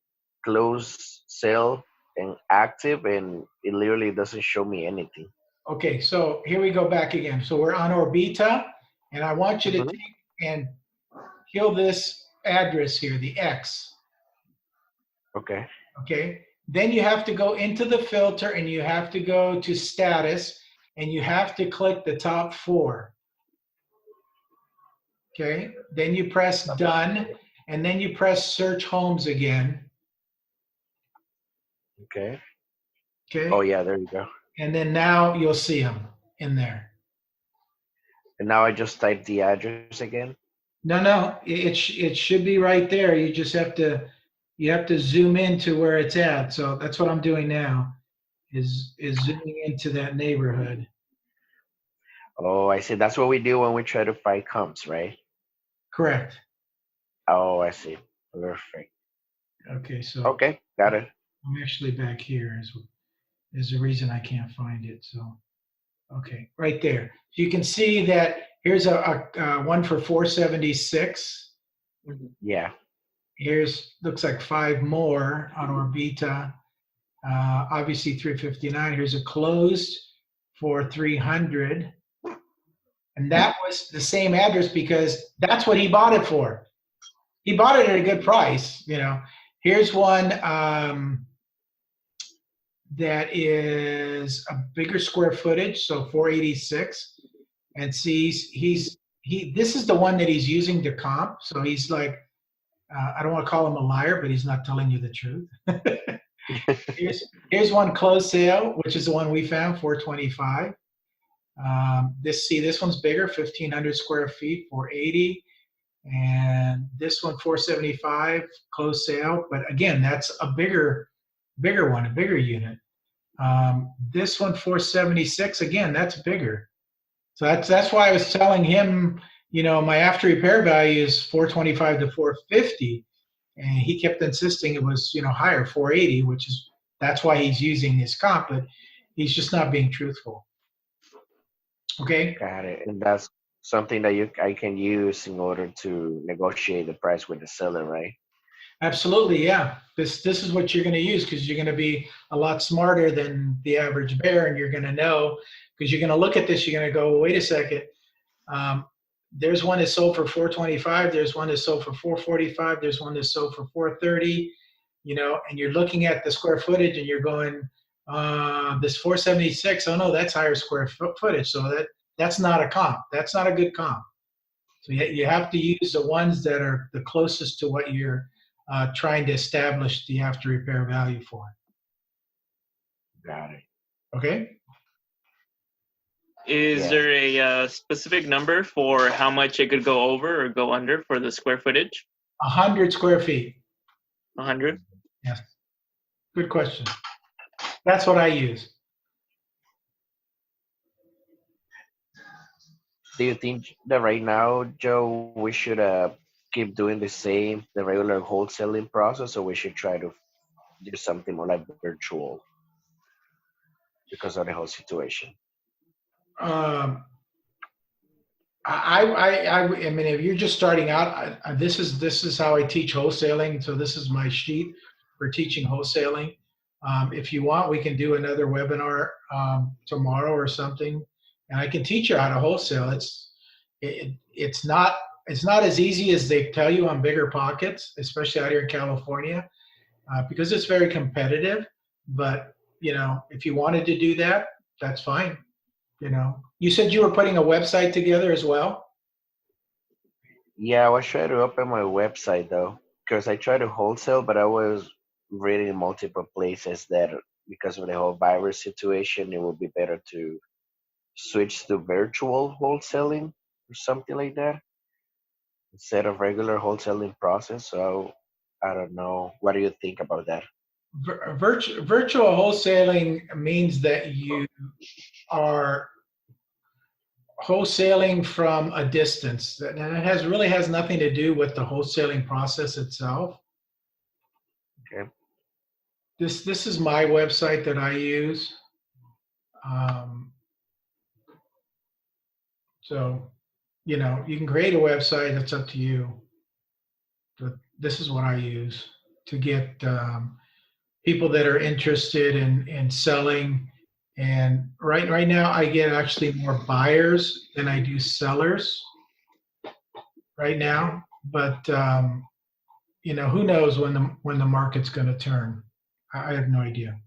close, sale, and active, and it literally doesn't show me anything. Okay, so here we go back again. So we're on Orbita, and I want you to take and kill this address here, the X. Okay. Okay. Then you have to go into the filter, and you have to go to status, and you have to click the top 4. Okay. Then you press done, and then you press search homes again. Okay. Okay. Oh yeah, there you go. And then now you'll see them in there. And now I just type the address again. No, it should be right there. You just have to zoom into where it's at. So that's what I'm doing now, is zooming into that neighborhood. Oh, I see. That's what we do when we try to find comps, right? Correct. Oh, I see. Perfect. Okay, so Okay, got it. I'm actually back here is the reason I can't find it. So, okay, right there. You can see that here's a one for 476. Yeah. Here's looks like 5 more on Orbita. Obviously 359. Here's a closed for 300. And that was the same address because that's what he bought it for. He bought it at a good price, Here's one that is a bigger square footage, so 486. And sees this is the one that he's using to comp. So he's like, I don't want to call him a liar, but he's not telling you the truth. Here's one closed sale, which is the one we found, 425. This one's bigger, 1,500 square feet, 480. And this one, 475, closed sale. But again, that's a bigger one, a bigger unit. This one, 476, again, that's bigger. So that's why I was telling him, my after repair value is 425 to 450. And he kept insisting it was, higher, 480, that's why he's using this comp, but he's just not being truthful. Okay. Got it. And that's something that I can use in order to negotiate the price with the seller, right? Absolutely, yeah. This is what you're going to use, because you're going to be a lot smarter than the average bear, and you're going to know, because you're going to look at this, you're going to go, wait a second. There's one that's sold for 425. There's one that's sold for 445. There's one that's sold for 430. And you're looking at the square footage, and you're going, this 476. Oh no, that's higher square footage. So that's not a comp. That's not a good comp. So you have to use the ones that are the closest to what you're trying to establish the after repair value for. Got it. Okay. Is there a specific number for how much it could go over or go under for the square footage? 100 square feet. 100? Yes. Good question. That's what I use. Do you think that right now, Joe, we should keep doing the regular wholesaling process, or we should try to do something more like virtual because of the whole situation? I mean, if you're just starting out, this is how I teach wholesaling. So this is my sheet for teaching wholesaling. If you want, we can do another webinar tomorrow or something, and I can teach you how to wholesale. It's not as easy as they tell you on Bigger Pockets, especially out here in California, because it's very competitive. But if you wanted to do that, that's fine. You said you were putting a website together as well? Yeah, I was trying to open my website though, because I try to wholesale, but I was reading in multiple places that because of the whole virus situation, it would be better to switch to virtual wholesaling or something like that instead of regular wholesaling process. So I don't know. What do you think about that? Virtual wholesaling means that you are wholesaling from a distance, and it really has nothing to do with the wholesaling process itself. Okay. This is my website that I use. So you can create a website. That's up to you. But this is what I use to get people that are interested in selling. And right now, I get actually more buyers than I do sellers right now. But who knows when the market's going to turn? I have no idea.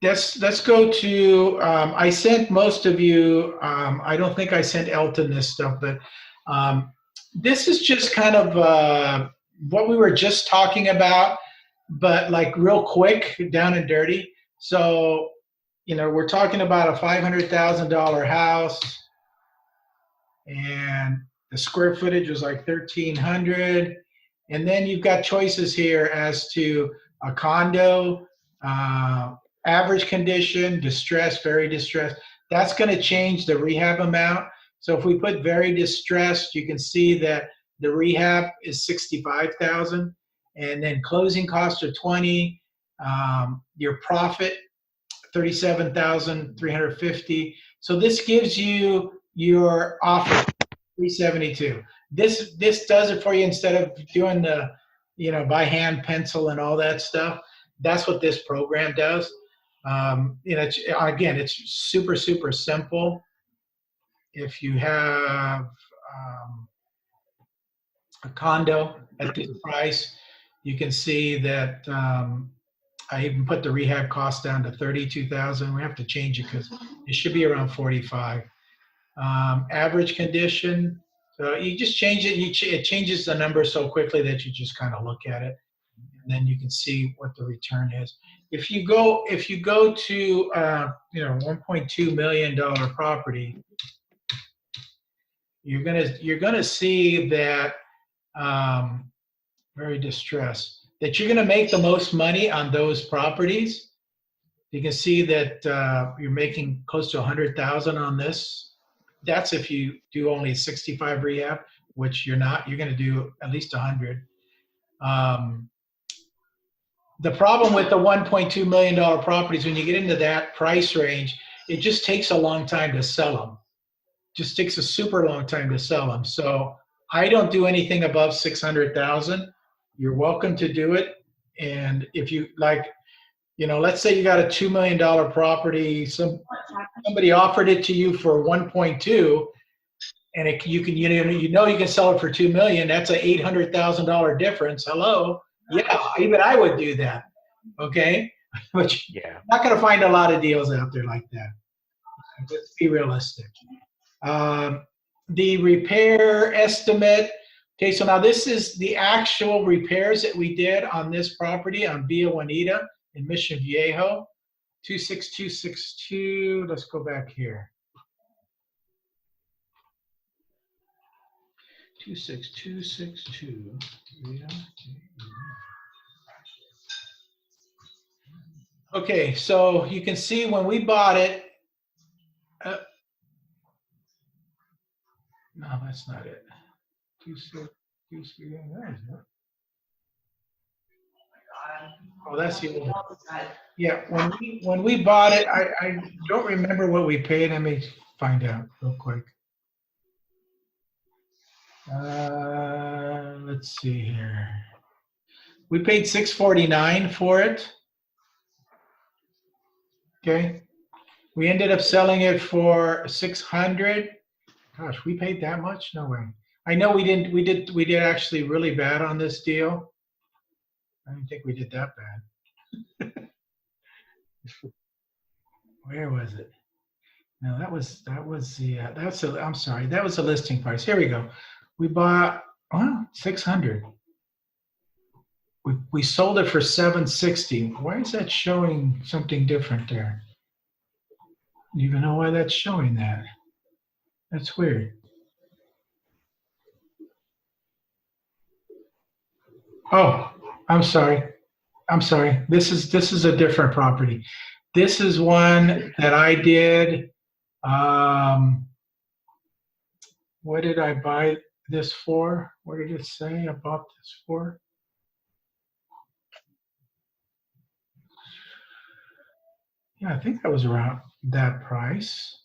Let's go to. I sent most of you. I don't think I sent Elton this stuff, but this is just kind of what we were just talking about, but like real quick, down and dirty. So, we're talking about a $500,000 house, and the square footage was like 1,300. And then you've got choices here as to a condo, average condition, distressed, very distressed. That's going to change the rehab amount. So if we put very distressed, you can see that the rehab is 65,000, and then closing costs are 20. Your profit 37,350. So this gives you your offer 372. This does it for you instead of doing the by hand pencil and all that stuff. That's what this program does. It's super simple. If you have a condo at this price, you can see that I even put the rehab cost down to 32,000. We have to change it because it should be around 45. Average condition. So you just change it. It changes the number so quickly that you just kind of look at it. and then you can see what the return is. If you go to you know, $1.2 million property, you're gonna see that very distressed, that you're gonna make the most money on those properties. You can see that you're making close to 100,000 on this. That's if you do only 65 rehab, which you're not. You're gonna do at least 100. The problem with the $1.2 million properties, when you get into that price range, it just takes a long time to sell them. Just takes a super long time to sell them. So I don't do anything above 600,000. You're welcome to do it. And if you like, you know, let's say you got a $2 million property, somebody offered it to you for 1.2, and you can sell it for 2 million. That's a $800,000 difference. Hello. Yeah, even I would do that. Okay, but you're not going to find a lot of deals out there like that. Let's be realistic. The repair estimate. Okay, so now this is the actual repairs that we did on this property on Villa Juanita in Mission Viejo. 26262. Let's go back here. 26262. Okay, so you can see when we bought it. No, that's not it. 26263. Oh, that's the old one. Yeah, when we bought it, I don't remember what we paid. Let me find out real quick. Let's see here. We paid $649 for it. Okay. We ended up selling it for $600. Gosh, we paid that much? No way. I know we didn't. We did actually really bad on this deal. I don't think we did that bad. Where was it? No, that was the I'm sorry, that was the listing price. Here we go. We bought 600. We sold it for 760. Why is that showing something different there? Do you even know why that's showing that? That's weird. Oh, I'm sorry. This is a different property. This is one that I did. What did I buy this for? What did it say I bought this for? Yeah, I think that was around that price.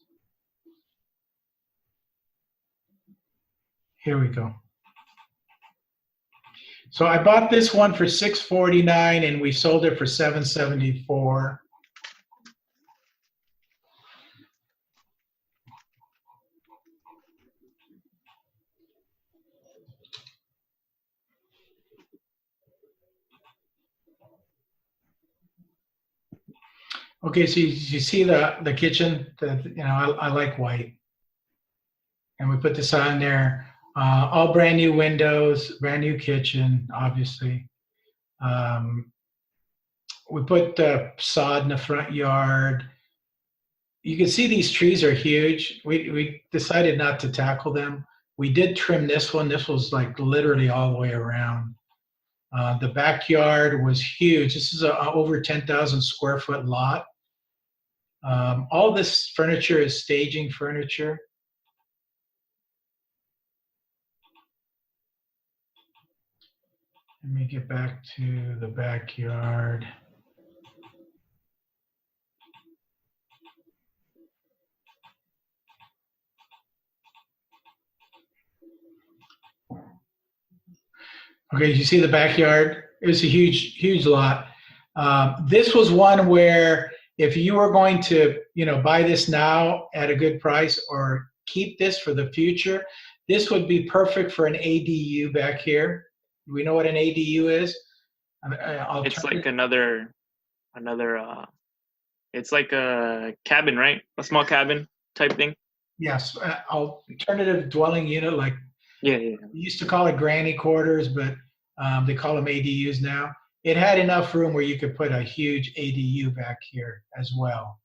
Here we go. So I bought this one for $649 and we sold it for $774. Okay, so you see the kitchen. I like white, and we put this on there. All brand new windows, brand new kitchen, obviously. We put sod in the front yard. You can see these trees are huge. We decided not to tackle them. We did trim this one. This was like literally all the way around. The backyard was huge. This is a over 10,000 square foot lot. All this furniture is staging furniture. Let me get back to the backyard. Okay, you see the backyard? It was a huge lot. This was one where if you were going to, buy this now at a good price or keep this for the future, this would be perfect for an ADU back here. Do we know what an ADU is? It's like another. It's like a cabin, right? A small cabin type thing. Yes, alternative dwelling unit, like. Yeah. We used to call it granny quarters, but they call them ADUs now. it had enough room where you could put a huge ADU back here as well.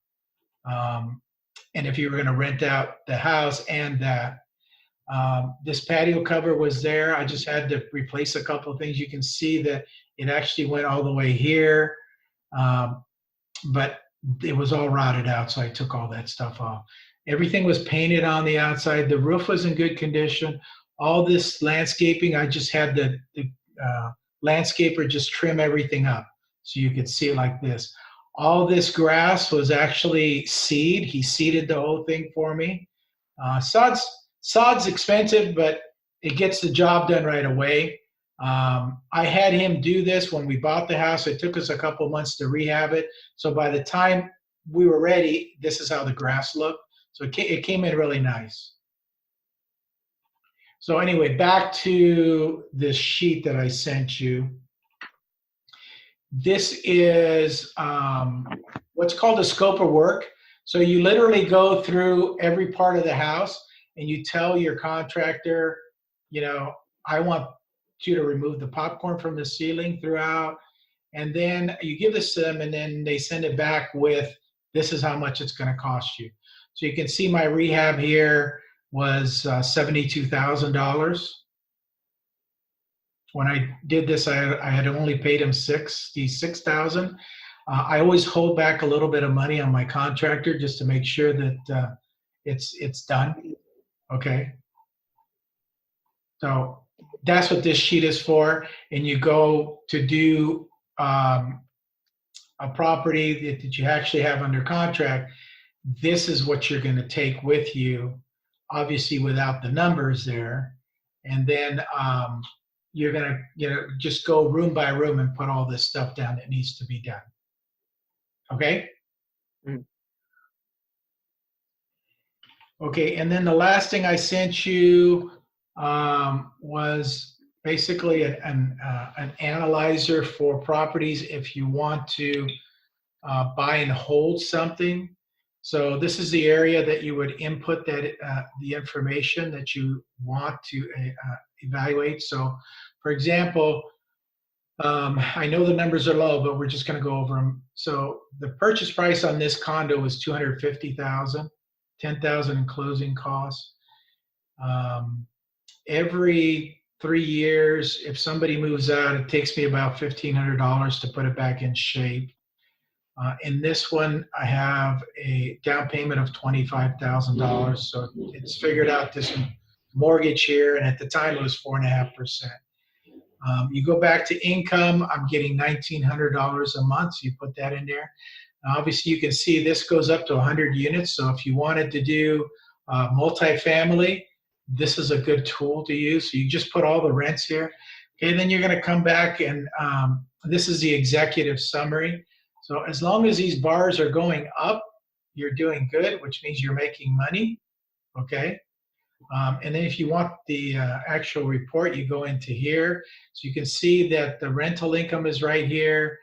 And if you were going to rent out the house and that, this patio cover was there. I just had to replace a couple of things. You can see that it actually went all the way here, but it was all rotted out, so I took all that stuff off. Everything was painted on the outside. The roof was in good condition. All this landscaping, I just had the landscaper just trim everything up so you could see it like this. All this grass was actually seed. He seeded the whole thing for me. Sod's expensive, but it gets the job done right away. I had him do this when we bought the house. It took us a couple months to rehab it. So by the time we were ready, this is how the grass looked. So it came in really nice. So anyway, back to this sheet that I sent you. This is what's called a scope of work. So you literally go through every part of the house and you tell your contractor, you know, I want you to remove the popcorn from the ceiling throughout. And then you give this to them and then they send it back with, this is how much it's going to cost you. So you can see my rehab here was $72,000. When I did this, I had only paid him $66,000. I always hold back a little bit of money on my contractor just to make sure that it's done. Okay. So that's what this sheet is for. And you go to do a property that you actually have under contract. This is what you're going to take with you, obviously without the numbers there. And then you're going to just go room by room and put all this stuff down that needs to be done. Okay? Mm. Okay, and then the last thing I sent you was basically an analyzer for properties if you want to buy and hold something. So this is the area that you would input that the information that you want to evaluate. So, for example, I know the numbers are low, but we're just going to go over them. So the purchase price on this condo was $250,000, $10,000 in closing costs. Every 3 years, if somebody moves out, it takes me about $1,500 to put it back in shape. In this one, I have a down payment of $25,000. So it's figured out this mortgage here, and at the time it was 4.5%. You go back to income, I'm getting $1,900 a month, so you put that in there. Now, obviously, you can see this goes up to 100 units, so if you wanted to do multifamily, this is a good tool to use. So you just put all the rents here. Okay, then you're going to come back and this is the executive summary. So as long as these bars are going up, you're doing good, which means you're making money. Okay. And then if you want the actual report, you go into here. So you can see that the rental income is right here.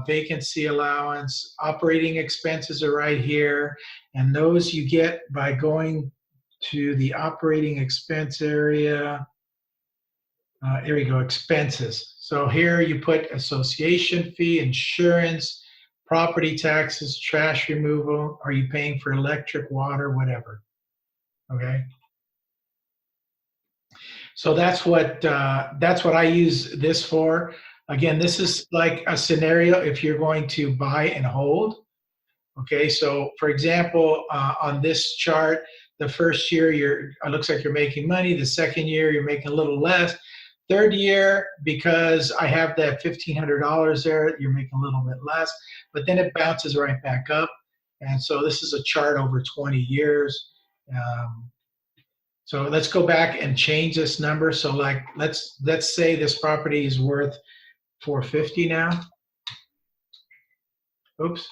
Vacancy allowance, operating expenses are right here. And those you get by going to the operating expense area. Here we go, expenses. So here you put association fee, insurance, property taxes, trash removal. Are you paying for electric, water, whatever? Okay. So that's what I use this for. Again, this is like a scenario if you're going to buy and hold. Okay, so for example, on this chart, the first year it looks like you're making money. The second year you're making a little less. Third year, because I have that $1,500 there, you're making a little bit less, but then it bounces right back up. And so this is a chart over 20 years. So let's go back and change this number. So like, let's say this property is worth $450 now. Oops.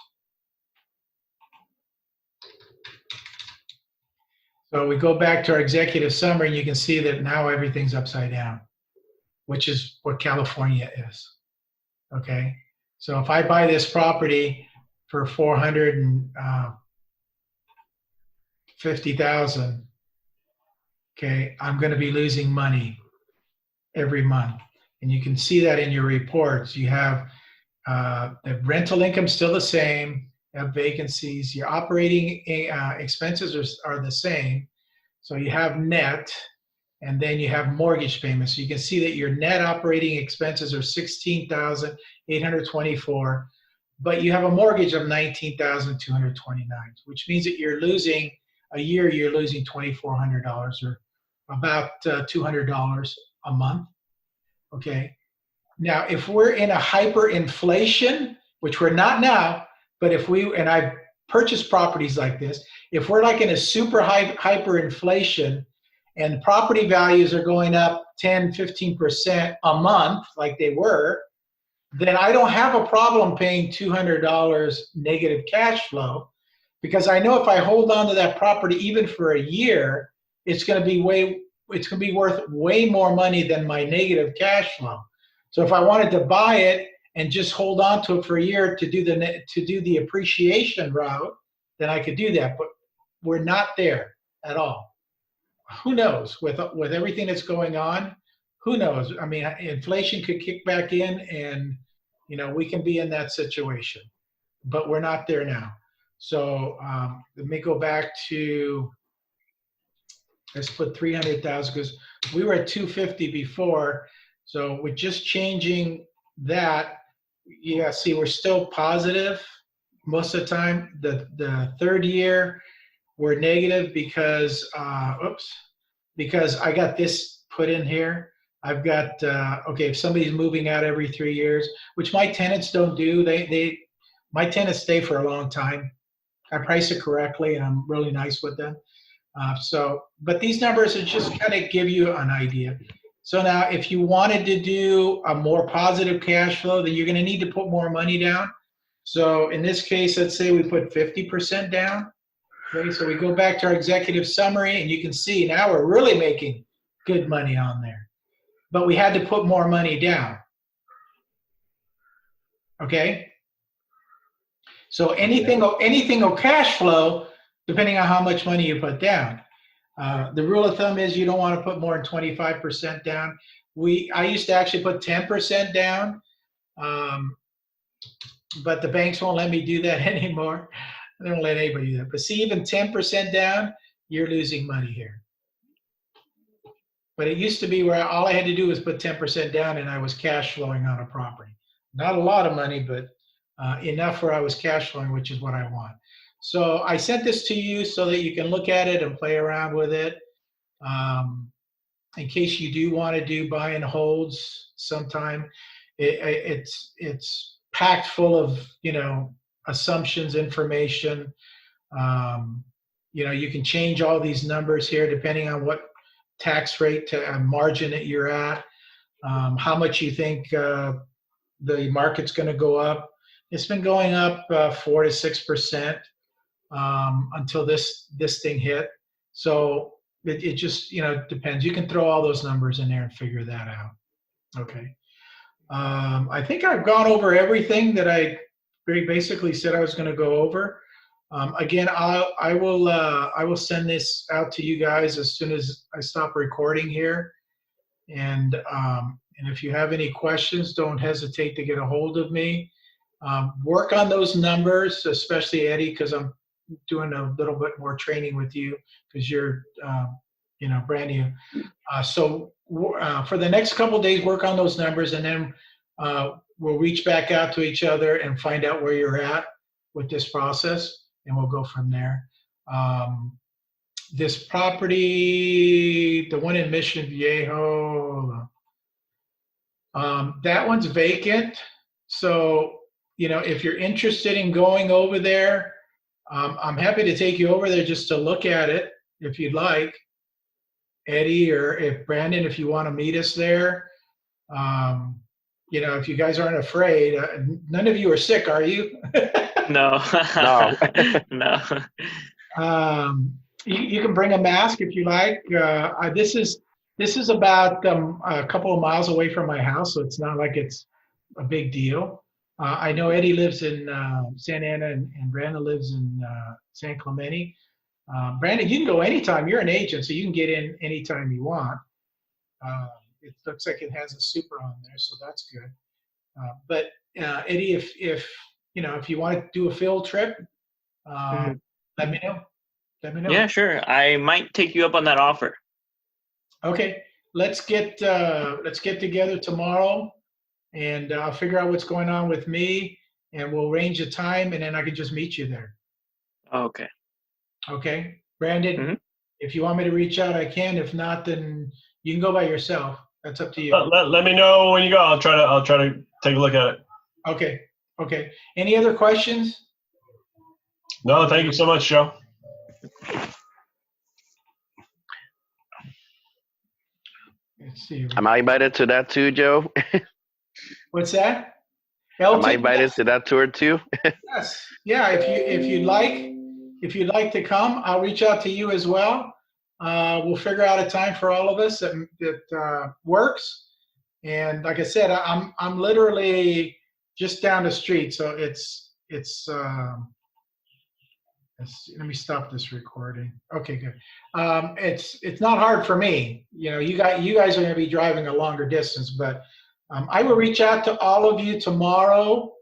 So we go back to our executive summary and you can see that now everything's upside down, which is what California is. Okay. So if I buy this property for $450,000, okay, I'm going to be losing money every month. And you can see that in your reports. You have the rental income still the same, you have vacancies, your operating expenses are the same. So you have net, and then you have mortgage payments. So you can see that your net operating expenses are $16,824, but you have a mortgage of $19,229, which means that you're losing you're losing $2,400 or about $200 a month. Okay. Now, if we're in a hyperinflation, which we're not now, but and I've purchased properties like this, if we're like in a super hyperinflation and property values are going up 10, 15% a month like they were, then I don't have a problem paying $200 negative cash flow, because I know if I hold on to that property even for a year, it's going to be worth way more money than my negative cash flow. So if I wanted to buy it and just hold on to it for a year to do the appreciation route, then I could do that. But we're not there at all. Who knows? With everything that's going on, who knows? I mean, inflation could kick back in, and we can be in that situation. But we're not there now. So let me go back to, let's put 300,000, because we were at 250 before. So with just changing that, yeah, see, we're still positive most of the time. The third year, we're negative because, because I got this put in here. I've got, okay, if somebody's moving out every 3 years, which my tenants don't do, my tenants stay for a long time. I price it correctly, and I'm really nice with them. But these numbers are just kind of give you an idea. So now, if you wanted to do a more positive cash flow, then you're going to need to put more money down. So in this case, let's say we put 50% down. Okay, so we go back to our executive summary, and you can see now we're really making good money on there. But we had to put more money down. Okay? So anything will cash flow depending on how much money you put down. The rule of thumb is you don't want to put more than 25% down. I used to actually put 10% down, but the banks won't let me do that anymore. They don't let anybody do that. But see, even 10% down, you're losing money here. But it used to be where all I had to do was put 10% down, and I was cash flowing on a property. Not a lot of money, but enough where I was cash flowing, which is what I want. So I sent this to you so that you can look at it and play around with it. In case you do want to do buy and holds sometime, it's packed full of assumptions, information. You can change all these numbers here depending on what tax rate to margin that you're at, how much you think the market's going to go up. It's been going up 4 to 6% until this thing hit. So it just depends. You can throw all those numbers in there and figure that out. Okay. I think I've gone over everything that I very basically said I was going to go over. Again, I will send this out to you guys as soon as I stop recording here. And if you have any questions, don't hesitate to get a hold of me. Work on those numbers, especially Eddie, because I'm doing a little bit more training with you because you're brand new. So for the next couple of days, work on those numbers, and then we'll reach back out to each other and find out where you're at with this process, and we'll go from there. This property, the one in Mission Viejo, that one's vacant. So, if you're interested in going over there, I'm happy to take you over there just to look at it if you'd like. Eddie, or if Brandon, if you want to meet us there. If you guys aren't afraid, none of you are sick, are you? No. No. No. You can bring a mask if you like. This is about a couple of miles away from my house, so it's not like it's a big deal. I know Eddie lives in Santa Ana, and Brandon lives in San Clemente. Brandon, you can go anytime. You're an agent, so you can get in anytime you want. it looks like it has a super on there, so that's good. But Eddie, if you want to do a field trip, Mhm. let me know. Let me know. Yeah, sure. I might take you up on that offer. Okay, let's get together tomorrow, and I'll figure out what's going on with me, and we'll arrange a time, and then I can just meet you there. Okay. Okay, Brandon. Mhm. If you want me to reach out, I can. If not, then you can go by yourself. That's up to you. Let me know when you go. I'll try to take a look at it. Okay. Okay. Any other questions? No, thank you so much, Joe. Let's see. Am I invited to that too, Joe? What's that? Am I Elton, invited yes. to that tour too? Yes. Yeah. If you'd like to come, I'll reach out to you as well. We'll figure out a time for all of us that works. And like I said, I'm literally just down the street, so let me stop this recording. Okay, good. It's not hard for me. You guys are going to be driving a longer distance, but I will reach out to all of you tomorrow,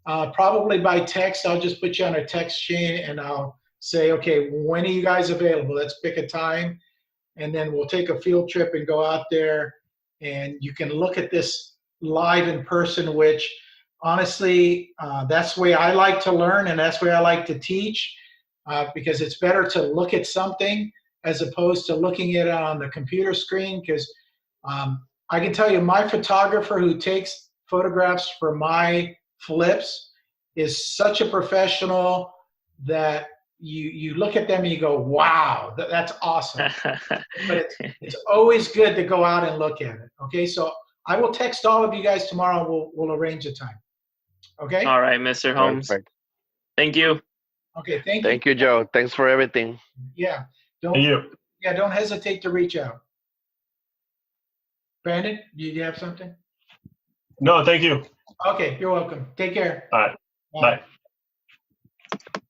probably by text. I'll just put you on a text chain, and I'll say, okay, when are you guys available? Let's pick a time, and then we'll take a field trip and go out there, and you can look at this live in person, which honestly, that's the way I like to learn, and that's the way I like to teach. Because it's better to look at something as opposed to looking at it on the computer screen. Because I can tell you, my photographer who takes photographs for my flips is such a professional that you look at them and you go, wow, that's awesome. But it's always good to go out and look at it. Okay, so I will text all of you guys tomorrow. We'll arrange a time. Okay. All right, Mr. Holmes. Perfect. Thank you. Okay. Thank you. Thank you, Joe. Thanks for everything. Yeah. Thank you. Don't hesitate to reach out. Brandon, do you have something? No, thank you. Okay, you're welcome. Take care. All right. Bye.